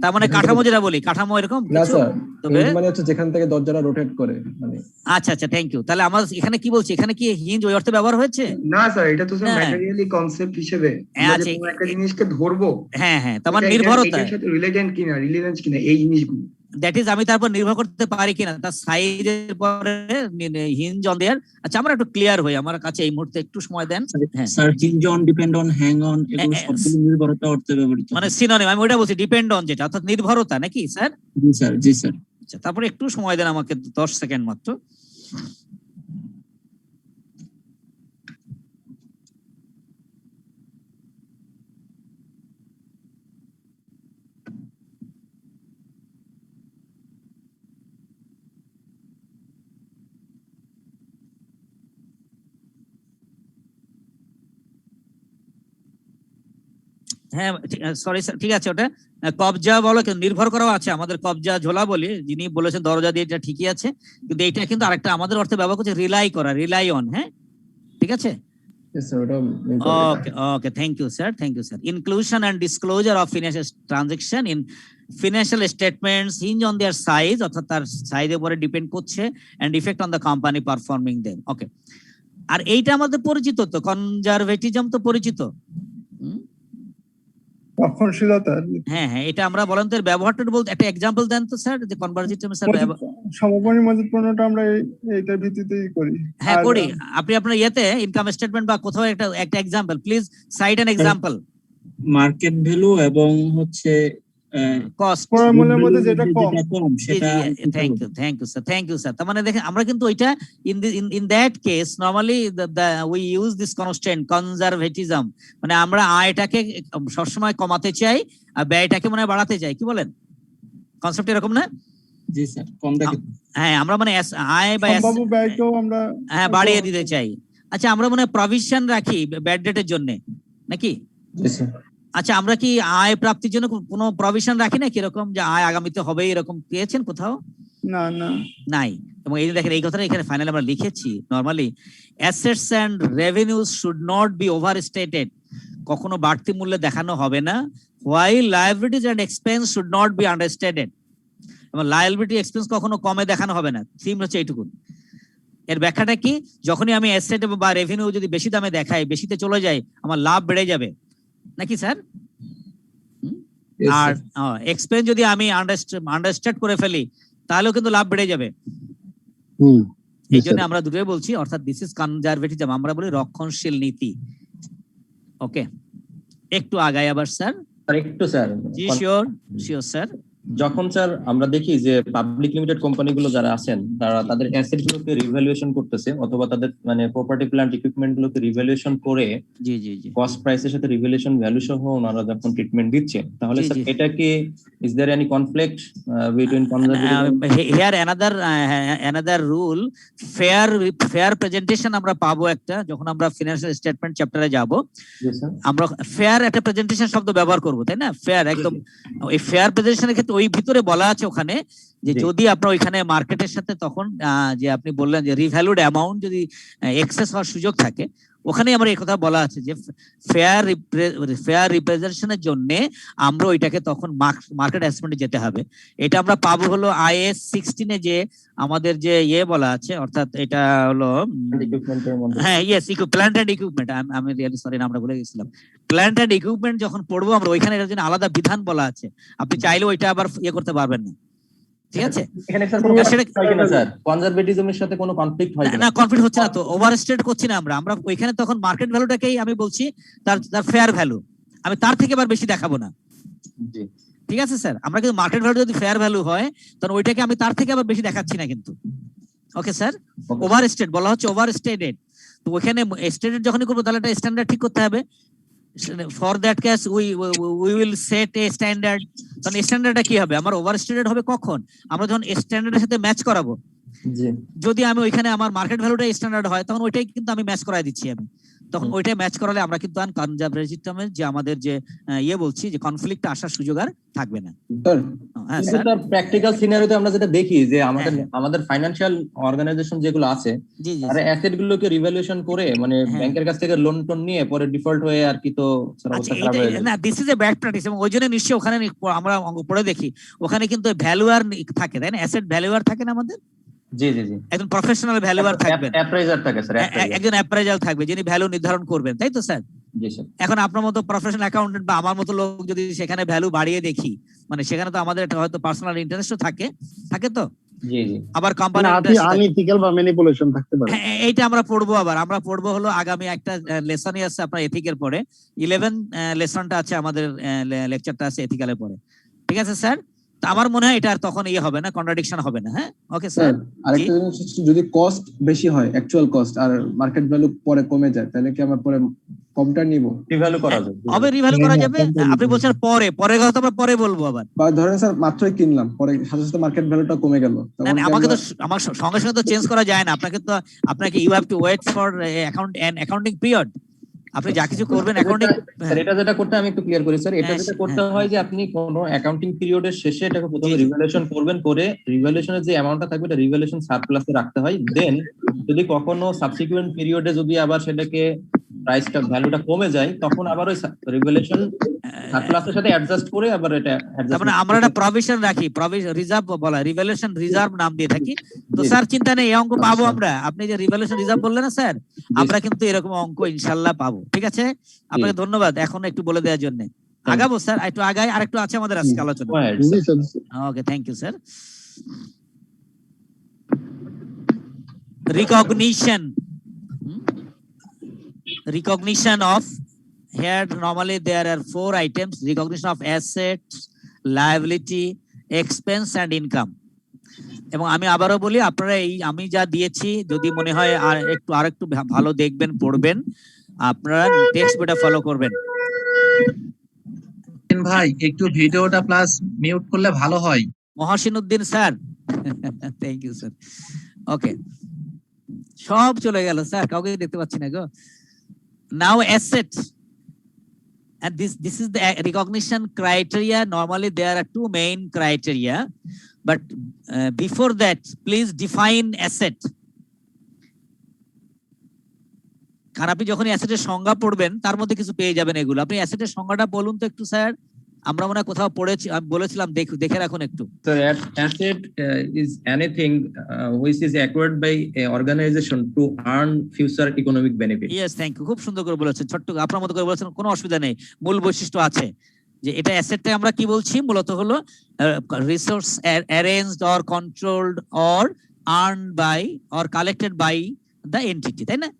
তার মানে কাঠামো যেটা বলি, কাঠামো এরকম না কিছু। স্যার, তবে হিঞ্জ মানে হচ্ছে যেখান থেকে দরজাটা রোটেট করে মানে। আচ্ছা, থ্যাংক ইউ। তাহলে আমরা এখানে কি বলছি, এখানে কি হিঞ্জ ওই অর্থে ব্যবহার হয়েছে? না স্যার, এটা তো স্যার হ্যাঁ। ম্যাটেরিয়ালি কনসেপ্ট হিসেবে আমরা যে আচ্ছা, কোনো একটা জিনিসকে ধরবো, হ্যাঁ তার মানে নির্ভরতা, এটার সাথে রিলেটেড কিনা, রিলেভেন্স কিনা, এই জিনিসগুলো। দ্যাট ইজ আমি তারপর নির্ভর করতে পারি কিনা তার সাইজের পরে হিঞ্জ অন দেয়ার। আচ্ছা, আমরা একটু ক্লিয়ার হই, আমার কাছে এই মুহূর্তে একটু সময় দেন। হ্যাঁ, sir hinge on, depend on, hang on, এগুলো সবগুলো নির্ভরতা অর্থে ব্যবহৃত। মানে সিনোনিম, আমি ওটা বলছি ডিপেন্ড অন যেটা, অর্থাৎ নির্ভরতা নাকি স্যার? জি স্যার, জি স্যার। আচ্ছা, তারপরে একটু সময় দেন আমাকে, 10 সেকেন্ড মাত্র। হ্যাঁ, সরি স্যার, ঠিক আছে, ওটা কবজা বলো, কিন্তু নির্ভর করাও আছে। আমাদের কবজা ঝোলা বলি, যিনি বলেছেন দরজা দিয়ে, এটা ঠিকই আছে, কিন্তু এইটা কিন্তু আরেকটা আমাদের অর্থে ব্যবহার করছে রিলাই করা, রিলাই অন। হ্যাঁ, ঠিক আছে। Okay, thank you sir, inclusion and disclosure of financial transaction in financial statements hinge on their size, অর্থাৎ তার সাইজের উপরে ডিপেন্ড করছে, and effect on the company performing them. Okay, আর এইটা আমাদের পরিচিত, তো কনজারভেটিজম তো পরিচিত। রক্ষণশীলতা। হ্যাঁ, এটা আমরা বলেন তো এর ব্যবহারটা বলতে একটা এক্সাম্পল দেন তো স্যার, যে কনভার্জিটিভ স্যার সমপরি মজুত পণ্যটা আমরা এইটার ভিত্তিতেই করি। হ্যাঁ, করি। আপনি আপনার ইয়েতে ইনকাম স্টেটমেন্ট বা কোথাও একটা example please, cite an example. Market value এবং হচ্ছে কস্ট, মূল্যের মধ্যে যেটা কম সেটা। Thank you sir. তার মানে দেখেন, আমরা কিন্তু ওইটা in that case normally we use this constant conservatism, মানে আমরা আয়টাকে সবসময় কমাতে চাই আর ব্যয়টাকে মানে বাড়াতে চাই। কি বলেন, কনসেপ্ট এরকম না? জি স্যার, কম দেখে। হ্যাঁ, আমরা মানে আয় বা ব্যয়কেও আমরা বাড়িয়ে দিতে চাই। আচ্ছা, আমরা মানে প্রভিশন রাখি ব্যাড ডেটের জন্য নাকি? আচ্ছা, আমরা কি আয় প্রাপ্তির জন্য কোনো প্রভিশন রাখি না, কিরকম যে আয় আগামীতে হবে, এরকম পেয়েছেন কোথাও? না নাই। এবং এই যে দেখেন, এই কথাটা এখানে ফাইনালি আমরা লিখেছি, normally assets and revenues should not be overstated, কখনো বাড়তি মূল্যে দেখানো হবে না। While liabilities and expense should not be understated, এবং লায়াবিলিটি এক্সপেন্স কখনো কমে দেখানো হবে না। থিম হচ্ছে এইটুকুন। এর ব্যাখ্যাটা কি, যখনই আমি অ্যাসেট বা রেভিনিউ যদি বেশি দামে দেখাই, বেশিতে চলে যায়, আমার লাভ বেড়ে যাবে নাকি স্যার? আর এক্সপেন্স যদি আমি আন্ডারস্টেট করে ফেলি, তাহলেও কিন্তু লাভ বেড়ে যাবে। এই জন্য আমরা দুটোই বলছি, অর্থাৎ দিস ইজ কনজারভেটিজম, আমরা বলি রক্ষণশীল নীতি। ওকে, একটু আগাই আবার স্যার। একটু স্যার, জি শিওর স্যার। যখন স্যার আমরা দেখি যে পাবলিক লিমিটেড কোম্পানিগুলো যারা আছেন, তারা তাদের অ্যাসেট গুলোকে রিভ্যালুয়েশন করতেছে, অথবা তাদের মানে প্রপার্টি প্ল্যান্ট ইকুইপমেন্ট গুলোকে রিভ্যালুয়েশন করে জি কস্ট প্রাইসের সাথে রিভ্যালুয়েশন ভ্যালু সহ ওনারা যখন ট্রিটমেন্ট দিচ্ছে, তাহলে স্যার এটা কি is there any conflict between conservative? Here another rule, fair presentation আমরা পাবো একটা, যখন আমরা ফিনান্সিয়াল স্টেটমেন্ট চ্যাপ্টারে যাব, আমরা ফেয়ার একটা প্রেজেন্টেশন শব্দ ব্যবহার করব, তাই না? ফেয়ার, একদম ওই ফেয়ার প্রেজেন্টেশনের ক্ষেত্রে ওই ভিতরে বলা আছে ওখানে যে যদি আপনার ওইখানে মার্কেটের সাথে তখন যে আপনি বললেন যে রিভ্যালুড অ্যামাউন্ট যদি এক্সেস হওয়ার সুযোগ থাকে, ওখানে আমার এই কথা বলা আছে যে ফেয়ার রিপ্রেজেন্টেশনের জন্য আমরা ওইটাকে তখন মার্কেট অ্যাসেসমেন্টে যেতে হবে। এটা আমরা পাবো হলো IAS 16 যে আমাদের যে বলা আছে, অর্থাৎ এটা হলো হ্যাঁ ইয়েস, প্ল্যান্ট এন্ড ইকুইপমেন্ট। আমি রিয়েলি সরি, নামটা ভুলে গেছিলাম। প্ল্যান্ট এন্ড ইকুইপমেন্ট যখন পড়বো আমরা, ওইখানে এর জন্য আলাদা বিধান বলা আছে, আপনি চাইলে ওইটা আবার করতে পারবেন না। ঠিক আছে, এখানে স্যার কোনো কনফ্লিক্ট হয় কিনা স্যার? কনজারভেটিজমের সাথে কোনো কনফ্লিক্ট হয় কিনা? না, কনফ্লিক্ট হচ্ছে না তো, ওভারস্টেট করছি না আমরা ওইখানে, তখন মার্কেট ভ্যালুটাকেই আমি বলছি তার ফেয়ার ভ্যালু, আমি তার থেকে আবার বেশি দেখাবো না। জি, ঠিক আছে স্যার, আমরা কিন্তু মার্কেট ভ্যালু যদি ফেয়ার ভ্যালু হয়, তখন ওইটাকে আমি তার থেকে আবার বেশি দেখাচ্ছি না কিন্তু। ওকে স্যার, ওভারস্টেট বলা হচ্ছে, ওভারস্টেটেড। তো ওইখানে স্টেটেড যখনই করবো, তাহলে একটা স্ট্যান্ডার্ড ঠিক করতে হবে। For that case we will set A standard. তখন স্ট্যান্ডার্ডটা কি হবে, আমার ওভারস্টেটেড হবে কখন, আমরা যখন স্ট্যান্ডার্ডের সাথে ম্যাচ করাবো। যদি আমি ওইখানে আমার মার্কেট ভ্যালুটা স্ট্যান্ডার্ড হয়, তখন ওইটাই কিন্তু আমি ম্যাচ করাই দিচ্ছি আমি। তখন ওইটাই ম্যাচ করালে আমরা কিন্তু কনজারভেটিভের যে আমাদের যে ইয়ে বলছি যে কনফ্লিক্ট আসার সুযোগ আর থাকবে না। স্যার হ্যাঁ কিন্তু স্যার, তার প্র্যাকটিক্যাল সিনারিওতে আমরা যেটা দেখি যে আমাদের হ্যাঁ। আমাদের ফাইন্যান্সিয়াল অর্গানাইজেশন যেগুলো আছে জি জি তারা স্যার। অ্যাসেট গুলোকে রিভ্যালুয়েশন করে মানে হ্যাঁ। ব্যাংকের কাছ থেকে লোন টোন নিয়ে পরে ডিফল্ট হয়ে আর কি তো স্যার আচ্ছা অবস্থা খারাপ এটা হয়ে যায়। না, this is a bad practice, এবং ওই জন্য নিশ্চয়ই ওখানে আমরা অঙ্ক পড়ে দেখি ওখানে কিন্তু ভ্যালুয়ার থাকে, তাই না? অ্যাসেট ভ্যালুয়ার থাকে না আমাদের, জি জি জি, একজন প্রফেশনাল ভ্যালুয়ার থাকবেন, অ্যাপ্রাইজার থাকে স্যার, অ্যাপ্রাইজার। একজন অ্যাপ্রাইজাল থাকবে যিনি ভ্যালু নির্ধারণ করবেন, তাই তো স্যার? জি স্যার। এখন আপনার মতো প্রফেশনাল অ্যাকাউন্টেন্ট বা আমার মতো লোক যদি সেখানে ভ্যালু বাড়িয়ে দেখি, মানে সেখানে তো আমাদের একটা হয়তো পার্সোনাল ইন্টারেস্টও থাকে তো, জি জি। আবার কোম্পানি আনইথিক্যাল বা ম্যানিপুলেশন থাকতে পারে। এইটা আমরা পড়বো, আবার আমরা পড়বো হলো আগামী একটা লেসনই আছে আপনার এথিকের পরে, 11 লেসনটা আছে আমাদের, লেকচারটা আছে এথিক্যালের পরে, ঠিক আছে স্যার? তো আমার মনে হয় এটা আর তখন ইয়ে হবে না, কন্ট্রাডিকশন হবে না। হ্যাঁ ওকে স্যার। আরেকটা জিনিস হচ্ছে যদি কস্ট বেশি হয়, অ্যাকচুয়াল কস্ট আর মার্কেট ভ্যালু পরে কমে যায়, তাহলে কি আমরা পরে কমটা নিব? রিভ্যালু করা যায়, হবে রিভ্যালু করা যাবে। আপনি বলছেন পরে, পরের কথা আমরা পরে বলবো আবার। বা ধরেন স্যার মাত্রই কিনলাম, পরে সাথে সাথে মার্কেট ভ্যালুটা কমে গেল, না, তখন কি আমাকে তো আমরা- আমার সঙ্গে সঙ্গে তো চেঞ্জ করা যায় না, আপনাকে you have to wait for accounting period. আপনি যা কিছু করবেন অ্যাকাউন্টিং, স্যার এটা যেটা করতে আমি একটু ক্লিয়ার করি স্যার, এটা হ্যাঁ, যেটা করতে হ্যাঁ, হয় যে আপনি কোন অ্যাকাউন্টিং পিরিয়ডের শেষে এটাকে প্রথমে জি, জি। রিভ্যালুয়েশন করবেন, করে রিভ্যালুয়েশনের যে অ্যামাউন্টটা থাকবে এটা রিভ্যালুয়েশন সারপ্লাসে রাখতে হয়। দেন যদি কখনো সাবসিকুয়েন্ট পিরিয়ডে যদি আবার সেটাকে প্রাইসটা ভ্যালুটা কমে যায়, তখন আবার ওই রিভ্যালুয়েশন সারপ্লাসের সাথে অ্যাডজাস্ট করে আবার এটা তার অ্যাডজাস্ট। মানে আমরা একটা প্রভিশন রাখি, রিজার্ভ বলা, রিভ্যালুয়েশন রিজার্ভ নাম দিয়ে থাকি। তো জি। স্যার চিন্তা নেই, এই অঙ্ক পাবো আমরা। আপনি যে রিভ্যালুয়েশন রিজার্ভ বললেন না স্যার, আমরা কিন্তু এরকম অঙ্ক ইনশাআল্লাহ পাবো। ঠিক আছে, আপনাকে ধন্যবাদ এখন একটু বলে দেওয়ার জন্য। আগাবো স্যার, একটু আগাই, আর একটু আছে আমাদের আজকে আলোচনা। জি sir. Okay, thank you sir. Recognition of, here normally there are 4 items: recognition of assets, liability, expense and income. এবং আমি আবারও বলি, আপনারা এই আমি যা দিয়েছি যদি মনে হয় আর একটু ভালো দেখবেন, পড়বেন, আপনারা টেক্সট বইটা ফলো করবেন। ভাই একটু ভিডিওটা প্লাস মিউট করলে ভালো হয়। Mohsin Uddin sir, thank you sir. Okay, সব চলে গেল স্যার, কাউকে দেখতে পাচ্ছি না গো। Now assets, and this is the recognition criteria. Normally there are 2 main criteria, but before that please define asset. কারণ আপনি যখন অ্যাসেটের সংজ্ঞা পড়বেন তার মধ্যে কিছু পেয়ে যাবেন এগুলো। আপনি অ্যাসেটের সংজ্ঞাটা বলুন তো একটু স্যার, আমরা মনে হয় কোথাও পড়েছি, আমি বলেছিলাম, দেখে রাখুন একটু। So asset is anything which is acquired by a organization to earn future economic benefit. Yes, thank you, খুব সুন্দর করে বলেছেন, ছোট্ট আপনার মতো করে বলেছেন, কোনো অসুবিধা নেই। মূল বৈশিষ্ট্য আছে যে এটা অ্যাসেটটা আমরা কি বলছি, মূলত হলো resource arranged or controlled or earned by or collected by the entity, তাই না?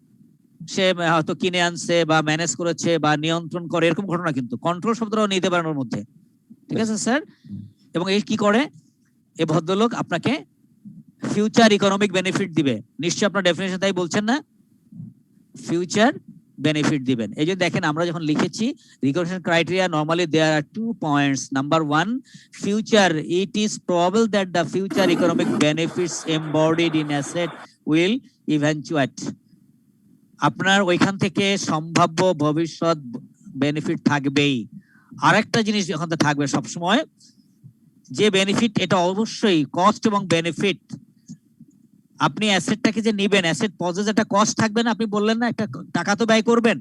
সে হয়তো কিনে আনছে বা ম্যানেজ করেছে বা নিয়ন্ত্রণ করে, এরকম ঘটনা কিন্তু কন্ট্রোল শব্দটাও নিতে পারেন ওর মধ্যে। ঠিক আছে স্যার? এবং এই কি করে এই ভদ্রলোক আপনাকে ফিউচার ইকোনমিক বেনিফিট দিবে। নিশ্চয়ই আপনার ডেফিনেশন তাই বলছেন না, ফিউচার বেনিফিট দিবেন। এই যে দেখেন আমরা যখন লিখেছি recognition criteria, normally there are 2 points. Number 1, future, it is probable that the future economic benefits embodied in asset will eventuate. আপনার ওইখান থেকে সম্ভাব্য ভবিষ্যৎ বেনিফিট থাকবেই। আরেকটা জিনিস এখান থেকে থাকবে সবসময়, যে বেনিফিট, এটা অবশ্যই কস্ট এবং বেনিফিট। আপনি অ্যাসেটটাকে যে নিবেন, অ্যাসেট পজেস একটা কস্ট থাকবে না, আপনি বললেন না একটা টাকা তো ব্যয় করবেন।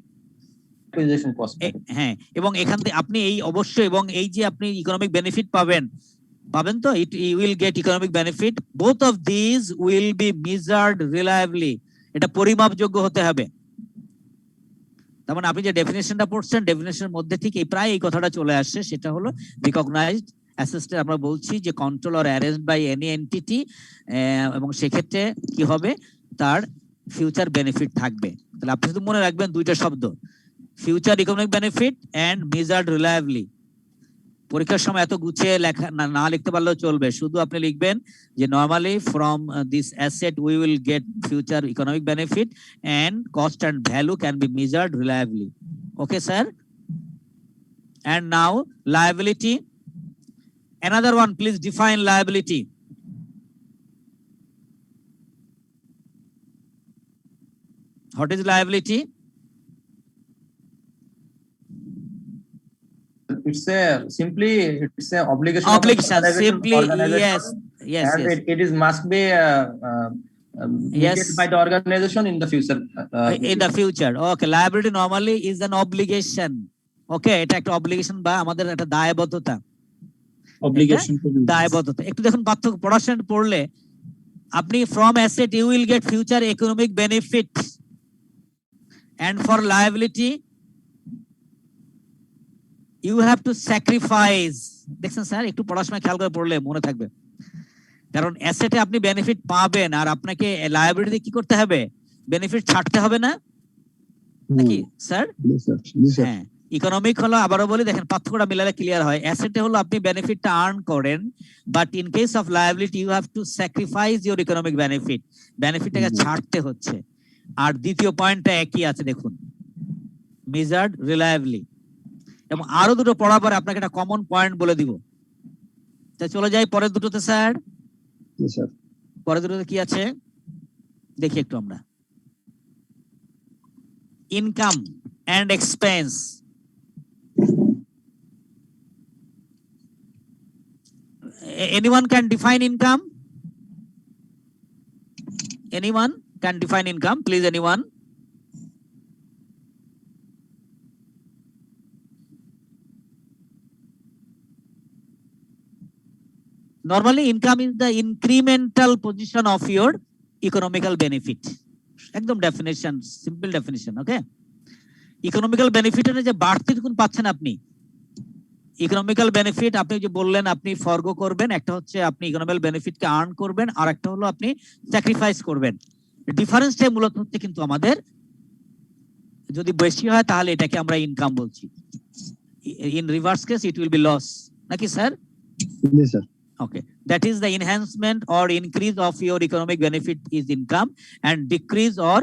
Acquisition cost. হ্যাঁ, এবং এখান থেকে আপনি এই অবশ্যই, এবং এই যে আপনি ইকোনমিক বেনিফিট পাবেন তো, you will get economic benefit, both of this will be measured reliably. এটা পরিমাপযোগ্য হতে হবে। তার মানে আপনি যে ডেফিনেশনটা পড়ছেন, ডেফিনেশনের মধ্যে ঠিক প্রায় এই কথাটা চলে আসছে, সেটা হলো রিকগনাইজড অ্যাসেট। আমরা বলছি যে control or arranged by any entity, এবং সেক্ষেত্রে কি হবে, তার ফিউচার বেনিফিট থাকবে। তাহলে আপনি শুধু মনে রাখবেন 2টা শব্দ, future economic benefit and measured reliably. পরীক্ষার সময় এত গুছিয়ে লেখা না লিখতে পারলেও চলবে, শুধু আপনি লিখবেন যে normally from this asset we will get future economic benefit and cost and value can be measured reliably. Okay sir? And now liability, another one, please define liability. What is liability? it's a simply it's a obligation of an Obligation, organization- simply, organization, yes, and yes. it is must be Yes. needed by the organization in the future. In the future, okay, liability normally is an obligation. Okay, এটা একটা obligation বা আমাদের একটা দায়বদ্ধতা, obligation to business. দায়বদ্ধতা। একটু দেখুন পার্থক্য, পড়াশোনা পড়লে আপনি from asset you will get future economic benefit, and for liability you have to sacrifice। দেখছেন স্যার, একটু পড়াশোনা খেয়াল করে পড়লে মনে থাকবে, কারণ অ্যাসেটে আপনি বেনিফিট পাবেন আর আপনাকে লায়াবিলিটিতে কি করতে হবে, বেনিফিট ছাড়তে হবে না নাকি স্যার? হ্যাঁ, ইকোনমিক হলো, আবারও বলি দেখেন পার্থক্যটা মিলালে ক্লিয়ার হয়। অ্যাসেটে হলো আপনি বেনিফিটটা আর্ন করেন, but in case of liability you have to sacrifice your economic benefit, বেনিফিটটাকে ছাড়তে হচ্ছে। আর দ্বিতীয় পয়েন্টটা একই আছে দেখুন, মেজার্ড রিলায়েবলি। এবং আরো দুটো পড়ার পরে আপনাকে একটা কমন পয়েন্ট বলে দিব। তা চলে যাই পরের দুটোতে স্যার। পরের দুটোতে কি আছে দেখি একটু আমরা। Income and expense. Anyone can define income? Anyone can define income? Please, anyone? Normally, income is the incremental position of your economical benefit. একদম definition, simple definition, okay? Economical বেনিফিটের যে বাড়তি টুকুন পাচ্ছেন আপনি, ইকোনমিক্যাল বেনিফিট আপনি যে বললেন আপনি ফরগো করবেন, একটা হচ্ছে আপনি ইকোনমিক্যাল বেনিফিটকে আর্ন করবেন, আর একটা হলো আপনি স্যাক্রিফাইস করবেন। ডিফারেন্সটাই মূলত হচ্ছে কিন্তু আমাদের যদি বেশি হয় তাহলে এটাকে আমরা ইনকাম বলছি, in reverse case it will be loss, নাকি sir? Okay, that is the enhancement or increase of your economic benefit is income, and decrease or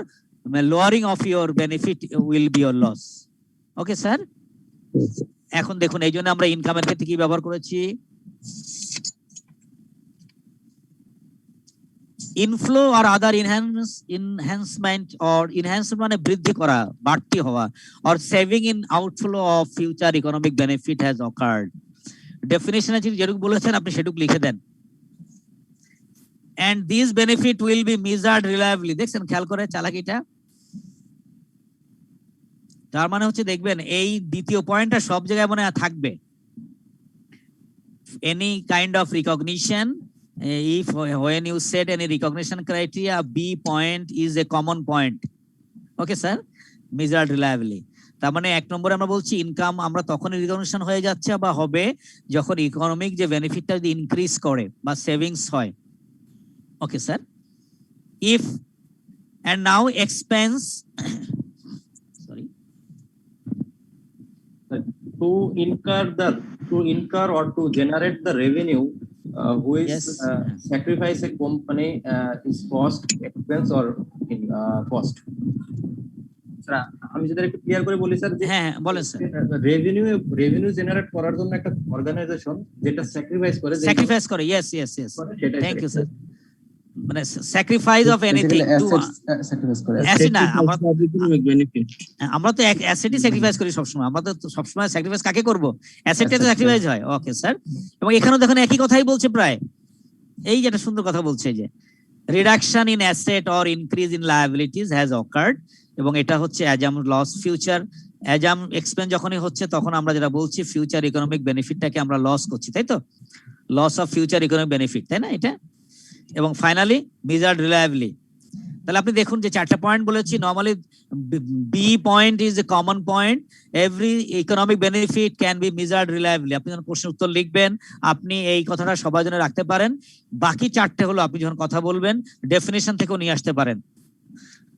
lowering of your benefit will be your loss. Okay, sir? এখন দেখুন এই জন্য আমরা ইনকামের ক্ষেত্রে কি ব্যবহার করেছি, ইনফ্লো আর আদার enhancement or enhancement মানে বৃদ্ধি করা, বাড়তি হওয়া, or saving in outflow of future economic benefit has occurred. Definition আছে যেটুকু বলেছেন আপনি সেটুকু লিখে দেন। and these benefit will be measured reliably। দেখছেন খেয়াল করে চালাকিটা? তার মানে হচ্ছে দেখবেন এই দ্বিতীয় পয়েন্টটা সব জায়গায় মনে থাকবে। any kind of recognition, if when you set any recognition criteria, B point is a common point. Okay, sir? Measured reliably. তার মানে এক নম্বরে আমরা বলছি ইনকাম আমরা তখনই রিকগনিশন হয়ে যাচ্ছে বা হবে যখন ইকোনমিক যে বেনিফিটটা যদি ইনক্রিজ করে বা সেভিংস হয়। Okay sir, if and now expense sorry to incur or to generate the revenue which Yes. sacrifice a company is cost, expense or cost. আমি যদি একটু ক্লিয়ার করে বলি স্যার, যে হ্যাঁ বলেন স্যার। রেভিনিউ জেনারেট করার জন্য একটা অর্গানাইজেশন যেটা স্যাক্রিফাইস করে, ইয়েস থ্যাংক ইউ স্যার। মানে sacrifice of anything to sacrifice করে অ্যাসেট না, economic benefit. আমরা তো অ্যাসেটই স্যাক্রিফাইস করি সবসময়, আমরা তো সবসময় স্যাক্রিফাইস কাকে করব, অ্যাসেটটা তো স্যাক্রিফাইস হয়। ওকে স্যার, এবং এখানেও দেখুন একই কথাই বলছে প্রায়, এই যেটা সুন্দর কথা বলছে যে reduction in asset or increase in liabilities has occurred, এবং এটা হচ্ছে assume loss future, assume expense যখনই হচ্ছে তখন আমরা যেটা বলছি ফিউচার ইকোনমিক বেনিফিটটাকে আমরা লস করছি, তাই তো? Loss of future economic benefit, তাই না এটা? এবং ফাইনালি মেজার্ড রিলায়েবলি। তাহলে আপনি দেখুন যে চারটা পয়েন্ট বলেছি, normally B point is a common point, every economic benefit can be measured reliably. আপনি যখন প্রশ্নের উত্তর লিখবেন আপনি এই কথাটা সবার জন্য রাখতে পারেন। বাকি চারটে হলো আপনি যখন কথা বলবেন ডেফিনেশন থেকেও নিয়ে আসতে পারেন,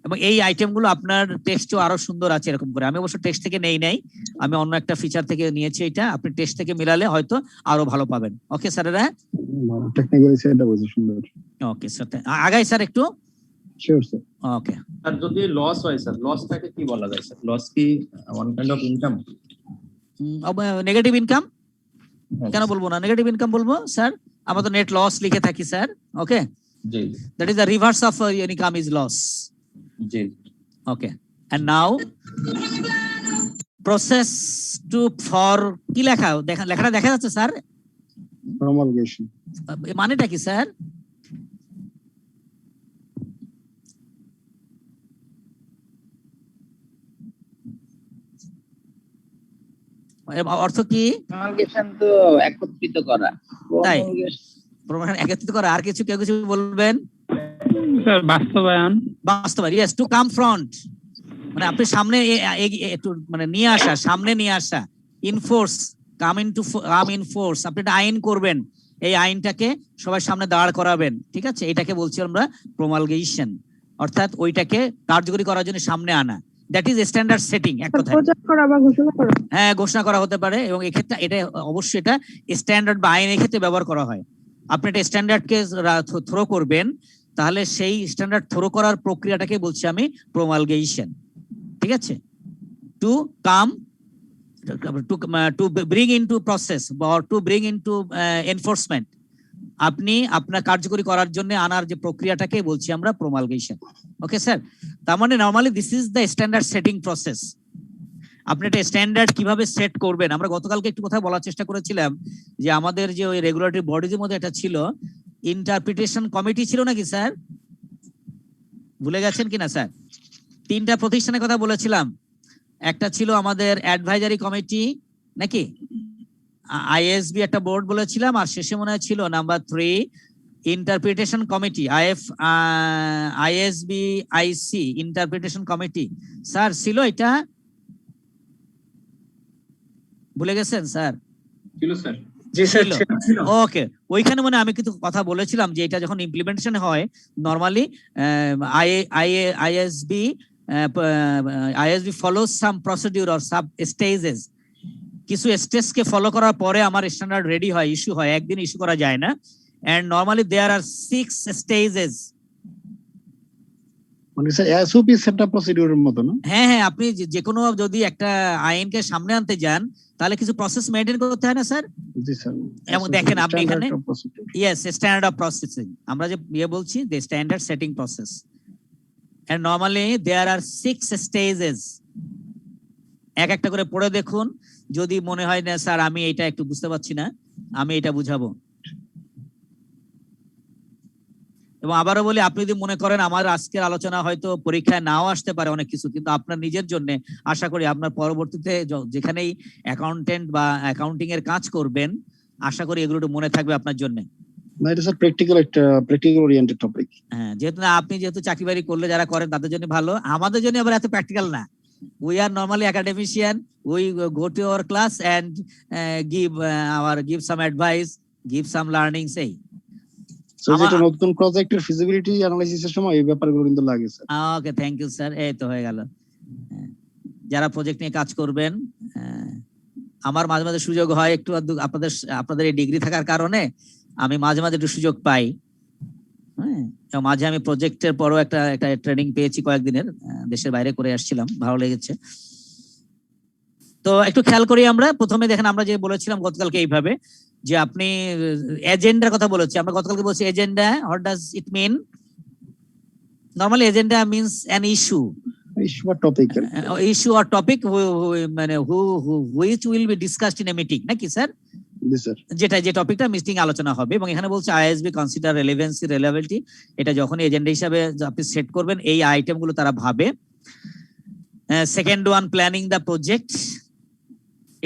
এবং এই আইটেমগুলো আপনার টেক্সটও আরো সুন্দর আছে এরকম করে। আমি অবশ্য টেক্সট থেকে নেই, আমি অন্য একটা ফিচার থেকে নিয়েছি, এটা আপনি টেক্সট থেকে মিলালে হয়তো আরো ভালো পাবেন। ওকে স্যারেরা, টেকনিক্যালি সেটা বুঝি সুন্দর। ওকে স্যার, আগাই স্যার একটু। Sure sir. ওকে, আর যদি লস হয় স্যার, লসটাকে কি বলা যায় স্যার? লস কি one kind of income? Negative income কেন বলবো না, নেগেটিভ ইনকাম বলবো স্যার। আমরা তো নেট লস লিখে থাকি স্যার। ওকে, জি that is the reverse of income is loss. জি। Okay, and now process to for কি লেখা লেখাটা দেখা যাচ্ছে স্যার? promulgation. মানেটা কি স্যার? অর্থ কি? promulgation তো একত্রিত করা। তাই প্রমাণ একত্রিত করা। আর কিছু কেউ কিছু বলবেন? স্যার বাস্তবায়ন। বাস্তবায়ন, ইয়েস, টু কাম ফ্রন্ট, মানে আপনি সামনে একটু মানে নিয়ে আসা, সামনে নিয়ে আসা। ইনফোর্স, কাম ইন ফোর্স, আপনি একটা আইন করবেন, এই আইনটাকে সবার সামনে দাঁড় করাবেন, ঠিক আছে? এটাকে বলছি আমরা প্রমালগেশন, অর্থাৎ ওইটাকে কার্যকরী করার জন্য সামনে আনা। দ্যাট ইজ স্ট্যান্ডার্ড সেটিং এক কথায়। প্রচার করা বা ঘোষণা করা। হ্যাঁ, ঘোষণা করা হতে পারে, এবং এক্ষেত্রে এটা অবশ্যই এটা স্ট্যান্ডার্ড বা আইনের ক্ষেত্রে ব্যবহার করা হয়। আপনি একটা স্ট্যান্ডার্ডকে থ্রো করবেন, তাহলে সেই স্ট্যান্ডার্ড থ্রো করার প্রক্রিয়াটাকে বলছি আমি প্রমালগেশন, ঠিক আছে? To come, to bring into process বা টু ব্রিং ইনটু এনফোর্সমেন্ট, আপনি আপনার কার্যকরী করার জন্য আনার যে প্রক্রিয়াটাকে বলছি আমরা প্রমালগেশন। ওকে স্যার, তার মানে normally this is the standard setting process. আপনি একটা স্ট্যান্ডার্ড কিভাবে সেট করবেন, আমরা গতকালকে একটু কথা বলার চেষ্টা করেছিলাম যে আমাদের যে ওই রেগুলেটরি বডিজের মধ্যে একটা ছিল ইন্টারপ্রিটেশন কমিটি, ছিল নাকি স্যার? ভুলে গেছেন কিনা স্যার? 3টা প্রতিষ্ঠানের কথা বলেছিলাম। একটা ছিল আমাদের অ্যাডভাইজারি কমিটি নাকি, আইএসবি একটা বোর্ড বলেছিলাম, আর শেষে মনে হয় ছিল নাম্বার 3 ইন্টারপ্রিটেশন কমিটি, আইএসবি আইসি ইন্টারপ্রিটেশন কমিটি। স্যার ছিল এটা? ভুলে গেছেন স্যার? ছিল স্যার। জি স্যার ছিল। ওকে, ওইখানে মানে আমি কিন্তু কথা বলেছিলাম যে এটা যখন ইমপ্লিমেন্টেশন হয় normally ISSB follows some procedure or sub stages, কিছু স্টেজকে ফলো করার পরে আমার স্ট্যান্ডার্ড রেডি হয়, ইস্যু হয়, একদিন ইস্যু করা যায় না। And normally there are 6 stages. মানে স্যার এসওপি সেটআপ প্রসিডিউরের মতো না? হ্যাঁ হ্যাঁ, আপনি যে কোনো যদি একটা আইনকে সামনে আনতে যান তাহলে কিছু প্রসেস মেইনটেইন করতে হয় না স্যার? জি স্যার। এবং দেখেন আপনি এখানে ইয়েস স্ট্যান্ডার্ড অফ প্রসেসিং, আমরা যে বলছি the standard setting process, and normally there are 6 stages. এক একটা করে পড়ে দেখুন, যদি মনে হয় না স্যার আমি এটা একটু বুঝতে পারছি না, আমি এটা বুঝাবো। এবং আবারও বলি, আপনি যদি মনে করেন আমার আজকের আলোচনা হয়তো পরীক্ষায় নাও আসতে পারে অনেক কিছু, কিন্তু আপনার নিজের জন্য আশা করি আপনার পরবর্তীতে যেখানেই অ্যাকাউন্টেন্ট বা অ্যাকাউন্টিং এর কাজ করবেন, আশা করি এগুলো একটু মনে থাকবে আপনার জন্য। না, এটা স্যার প্র্যাকটিক্যাল ওরিয়েন্টেড টপিক। হ্যাঁ, আপনি যেহেতু চাকরি বাড়ি করলে যারা করেন তাদের জন্য ভালো, আমাদের জন্য আবার এত প্র্যাকটিক্যাল না। We are normally academician. We go to our class and give some advice, give some learning, say. So যেটা নতুন প্রজেক্টের ফিজিবিলিটি অ্যানালাইসিসের সময় এই ব্যাপারগুলো কিন্তু লাগে sir. Okay, thank you sir. এই তো হয়ে গেল। যারা প্রজেক্ট নিয়ে কাজ করবেন, আমার মাঝে মাঝে সুযোগ হয় একটু, আপনাদের এই ডিগ্রি থাকার কারণে আমি মাঝে মাঝে একটু সুযোগ পাই। হ্যাঁ, মাঝে আমি প্রজেক্টের পরও একটা ট্রেনিং পেয়েছি কয়েকদিনের, দেশের বাইরে করে আসছিলাম, ভালো লেগেছে। তো একটু খেয়াল করি আমরা। প্রথমে দেখেন আমরা যে বলেছিলাম গতকালকে এইভাবে যে আপনি এজেন্ডার কথা বলেছি, আমরা গতকালকে বলছি agenda, what does it mean? Normally agenda means an issue or topic মানে which will be discussed in a meeting, নাকি স্যার? যেটা যে টপিকটা মিটিং আলোচনা হবে, এবং এখানে বলছে আইএসবি কনসিডার রেলেভেন্সি রেলেবিলিটি, এটা যখন এজেন্ডা হিসাবে আপনি সেট করবেন এই আইটেম গুলো তারা ভাবে। Second one, planning the project,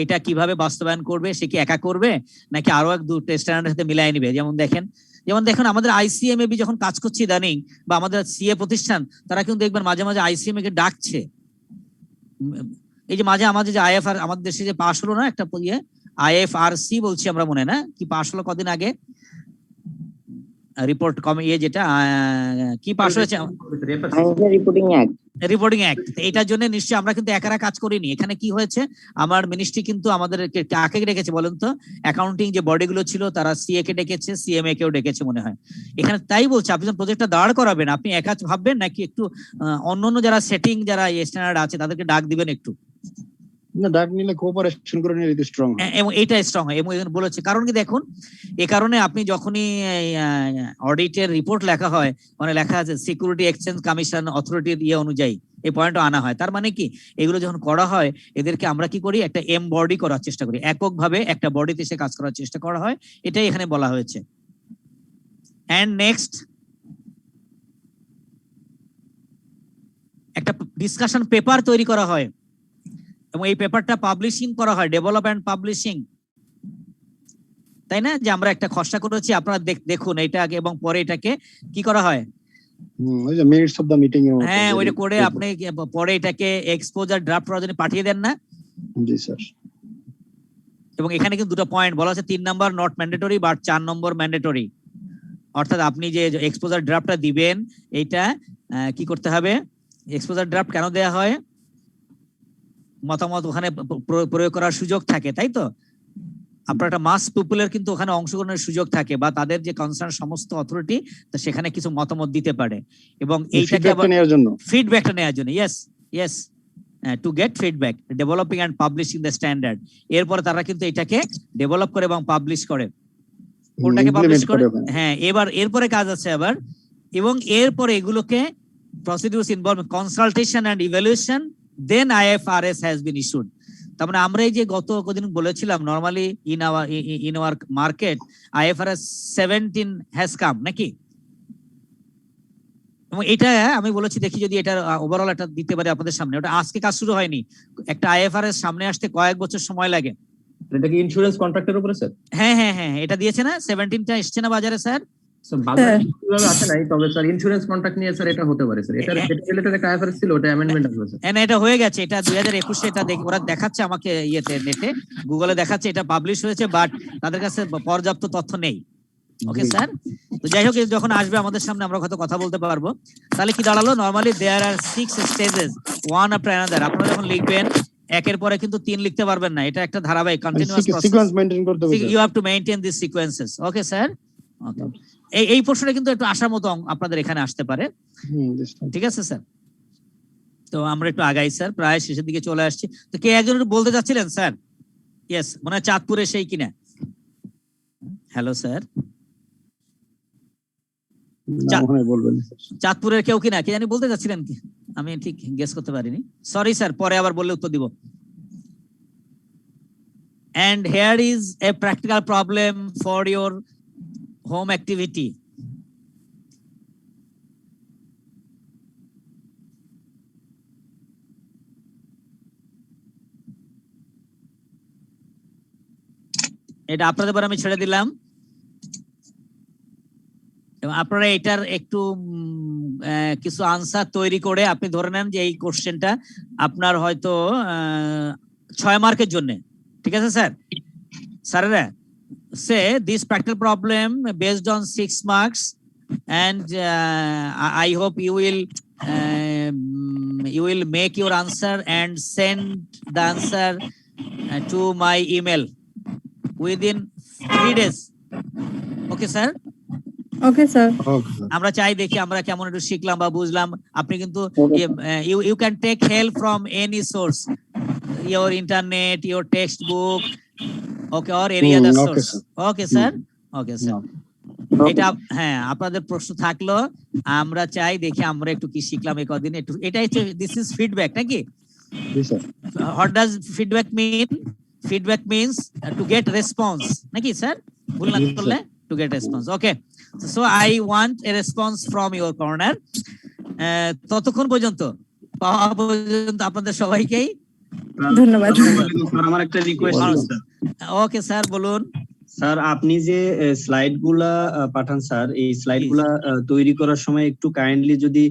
এটা কিভাবে বাস্তবায়ন করবে, সে কি একা করবে নাকি আরো এক দুটো স্ট্যান্ডার্ডের সাথে মিলাই নিবে। যেমন দেখুন আমাদের আইসিএমএবি যখন কাজ করছে ইদানিং, বা আমাদের সিএ প্রতিষ্ঠান, তারা কিন্তু দেখবেন মাঝে মাঝে আইসিএমএ কে ডাকছে। এই যে মাঝে আমাদের যে আইএফআর আমাদের দেশে যে পাশ হলো না একটা আইএফআরসি বলছি আমরা, মনে না কি পাশ হলো কদিন আগে রিপোর্ট যেটা কি পাশ হয়েছে, রিপোর্টিং অ্যাক্ট। এটার জন্য নিশ্চয়ই আমরা কিন্তু একারা কাজ করিনি। এখানে কি হয়েছে, আমার মিনিস্ট্রি কিন্তু আমাদের কাকে ডেকেছে বলেন তো? অ্যাকাউন্টিং যে বডিগুলো ছিল তারা সিএ কে ডেকেছে, সিএমএ কেও ডেকেছে মনে হয় এখানে। তাই বলছে আপনি যখন প্রজেক্টটা দাঁড় করাবেন, আপনি একা ভাববেন নাকি একটু অন্য যারা সেটিং যারা স্ট্যান্ডার্ড আছে তাদেরকে ডাক দিবেন একটু? না, ডাক নিলে কোঅপারেশন করে নিলে এটা স্ট্রং হয়, এবং এটা স্ট্রং হয়। এবং বলেছে কারণ কি দেখুন, এই কারণে আপনি যখনই অডিটের রিপোর্ট লেখা হয়, মানে লেখা আছে সিকিউরিটি এক্সচেঞ্জ কমিশন অথরিটির অনুযায়ী, এই পয়েন্টও আনা হয়। তার মানে কি, এগুলো যখন করা হয় এদেরকে আমরা কি করি, একটা এমবডি করার চেষ্টা করি, এককভাবে একটা বডিতে এসে কাজ করার চেষ্টা করা হয়, এটাই এখানে বলা হয়েছে। এন্ড নেক্সট একটা ডিসকাশন পেপার তৈরি করা হয় এবং এই পেপারটা পাবলিশিং করা হয়, ডেভেলপ এন্ড পাবলিশিং, তাই না? যে আমরা একটা খসড়া করেছি, আপনারা দেখুন এটা আগে এবং পরে এটাকে কি করা হয়, ওই যে মিনিটস অফ দা মিটিং এর মতো। হ্যাঁ ওইটা করে আপনি পরে এটাকে এক্সপোজার ড্রাফট করার জন্য পাঠিয়ে দেন না? জি স্যার। এবং এখানে কিন্তু দুটো পয়েন্ট বলা আছে, 3 number not mandatory but 4 number mandatory. অর্থাৎ আপনি যে এক্সপোজার ড্রাফটটা দিবেন এইটা কি করতে হবে, এক্সপোজার ড্রাফট কেন দেয়া হয়, মতামত ওখানে প্রয়োগ করার সুযোগ থাকে, তাই তো? আপনার একটা মাস পিপলের কিন্তু ওখানে অংশগ্রহণের সুযোগ থাকে, বা তাদের যে কনসার্ন সমস্ত অথরিটি তো সেখানে কিছু মতামত দিতে পারে, এবং এইটাকে আবার ফিডব্যাকটা নেওয়ার জন্য, yes to get feedback, developing and publishing the standard. এরপরে তারা কিন্তু এটাকে ডেভেলপ করে এবং পাবলিশ করে, কোনটাকে পাবলিশ করে, হ্যাঁ। এবার এরপরে কাজ আছে আবার, এবং এরপরে এগুলোকে procedures involve consultation and evaluation, then IFRS has been issued. তার মানে আমরা এই যে গত কদিন বলেছিলাম, normally in our market IFRS 17 has come নাকি, এবং এটা আমি বলেছি দেখি যদি এটা ওভারঅল একটা দিতে পারে আপনাদের সামনে। ওটা আজকে কাজ শুরু হয়নি, একটা IFRS সামনে আসতে কয়েক বছর সময় লাগে। এটা কি ইন্স্যুরেন্স কন্ট্রাক্টের উপরে স্যার? হ্যাঁ এটা দিয়েছে না, 17টা এসছে না বাজারে স্যার? বাজারে কিভাবে আসে নাই, তবে স্যার ইন্স্যুরেন্স কন্ট্রাক্ট নিয়ে স্যার এটা হতে পারে স্যার। এটা রিলেটেড একটা IFRS ছিল, ওটা অ্যামেন্ডমেন্ট আসবে স্যার। হ্যাঁ এটা হয়ে গেছে, এটা 2021 এটা ওরা দেখাচ্ছে আমাকে ইয়েতে, নেটে গুগলে দেখাচ্ছে এটা পাবলিশ হয়েছে, বাট তাদের কাছে পর্যাপ্ত তথ্য নেই। ওকে স্যার, তো যাই হোক যখন আসবে আমাদের সামনে আমরা হয়তো কথা বলতে পারবো। তাহলে কি দাঁড়ালো, normally there are 6 stages, one after another. আপনারা যখন লিখবেন একের পরে কিন্তু 3 লিখতে পারবেন না, এটা একটা ধারাবাহিক কন্টিনিউয়াস প্রসেস, সিকোয়েন্স মেইনটেইন করতে হবে। You have to maintain this sequences. Okay sir, okay. এই প্রশ্নটা কিন্তু একটু আসার মতো আপনাদের এখানে আসতে পারে, ঠিক আছে স্যার? তো আমরা একটু আগাই স্যার, প্রায় শেষের দিকে চলে আসছি। তো কে একজন বলতে চাচ্ছিলেন স্যার? ইয়েস, মনে হয় চাঁদপুরে সেই কিনা। হ্যালো স্যার, চাঁদপুরের কেউ কিনা, কে জানি বলতে চাচ্ছিলেন কি, আমি ঠিক গেস করতে পারিনি, সরি স্যার, পরে আবার বললে উত্তর দিব। And here is a practical problem for your home activity. এটা আপনাদের পর আমি ছেড়ে দিলাম, এবং আপনারা এটার একটু কিছু আনসার তৈরি করে আপনি ধরে নেন যে এই কোশ্চেনটা আপনার হয়তো 6 মার্কের জন্য, ঠিক আছে স্যার? স্যারেরা say this practical problem based on 6 marks, and I hope you will make your answer and send the answer to my email within 3 days. Okay sir? Okay sir. আমরা চাই দেখি আমরা কেমন একটু শিখলাম বা বুঝলাম। আপনি কিন্তু you can take help from any source, your internet, your textbook, okay, or any other source. Okay sir, okay sir. এটা হ্যাঁ, আপনাদের প্রশ্ন থাকলো, আমরা চাই দেখি আমরা একটু কি শিখলাম এই কদিন, একটু এটাই দিস ইজ ফিডব্যাক নাকি? What does feedback mean? Feedback means to get response নাকি স্যার? ভুল না করলে to get response. Okay, so I want a response from your corner. ততক্ষণ পর্যন্ত পাওয়া পর্যন্ত আপনাদের সবাইকেই ধন্যবাদ। আমার একটা রিকোয়েস্ট আছে। ওকে স্যার বলুন। স্যার আপনি যে স্লাইড গুলা পাঠান স্যার, এই স্লাইড গুলা তৈরি করার সময় একটু কাইন্ডলি যদি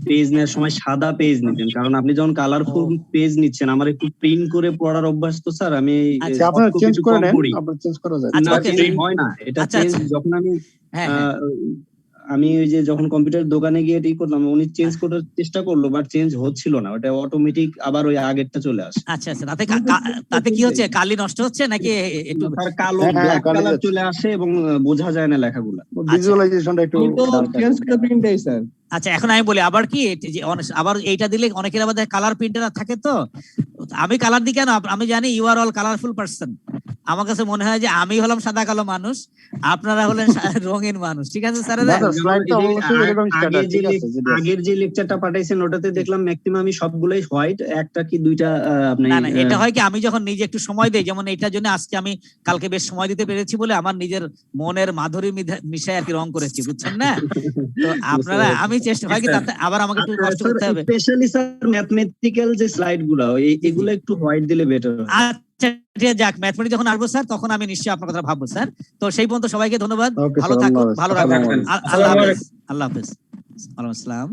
পেজ নেওয়ার সময় সাদা পেজ নিতেন, কারণ আপনি যখন কালারফুল পেজ নিচ্ছেন আমার একটু প্রিন্ট করে পড়ার অভ্যাস তো স্যার, আমি আপনারা চেঞ্জ করে নেন, আপনারা চেঞ্জ করা যায় না, চেঞ্জ হয় না এটা চেঞ্জ। যখন আমি ওই যে যখন কম্পিউটার দোকানে গিয়ে ঠিক করলাম, উনি চেঞ্জ করার চেষ্টা করলো বাট চেঞ্জ হচ্ছিল না, ওটা অটোমেটিক আবার ওই আগেরটা চলে আসে। আচ্ছা আচ্ছা, তাতে কি হচ্ছে, কালি নষ্ট হচ্ছে নাকি একটু কালো ব্ল্যাক কালার চলে আসে এবং বোঝা যায় না লেখাগুলো, ভিজুয়ালাইজেশনটা একটু চেঞ্জ করে প্রিন্ট দেই স্যার। আচ্ছা এখন আমি বলি আবার কি, আবার এইটা দিলে অনেকের আবার কালার প্রিন্টার থাকে, তো আমি কালার দিই কেন, আমি জানি you are all colourful person, আমার কাছে মনে হয় যে আমি হলাম সাদা কালো মানুষ, আপনারা হলেন রঙিন মানুষ। ঠিক আছে স্যার? আগের যে লেকচারটা পাঠাইছেন ওটাতে দেখলাম ম্যাক্সিমাম সবগুলোই হোয়াইট, একটা কি দুইটা আপনি না না, এটা হয় কি আমি যখন নিজে একটু সময় দেই, যেমন এটার জন্য আজকে আমি কালকে বেশ সময় দিতে পেরেছি বলে আমার নিজের মনের মাধুরী মিশায় আর কি রং করেছি, বুঝছেন না? তো আপনারা আমি চেষ্টা হয় কি তাতে আবার আমাকে একটু কষ্ট করতে হবে। স্পেশালি স্যার ম্যাথমেটিক্যাল যে স্লাইড গুলো এগুলো একটু হোয়াইট দিলে বেটার হয়। আচ্ছা ঠিক আছে, যাক ম্যাথমেটিক্স যখন আসবো স্যার তখন আমি নিশ্চয়ই আপনার কথা ভাববো স্যার। তো সেই পর্যন্ত সবাইকে ধন্যবাদ, ভালো থাকুন, ভালো রাখবেন। আল্লাহ হাফেজ। আল্লাহ হাফেজ। ওয়ালাইকুম আসসালাম।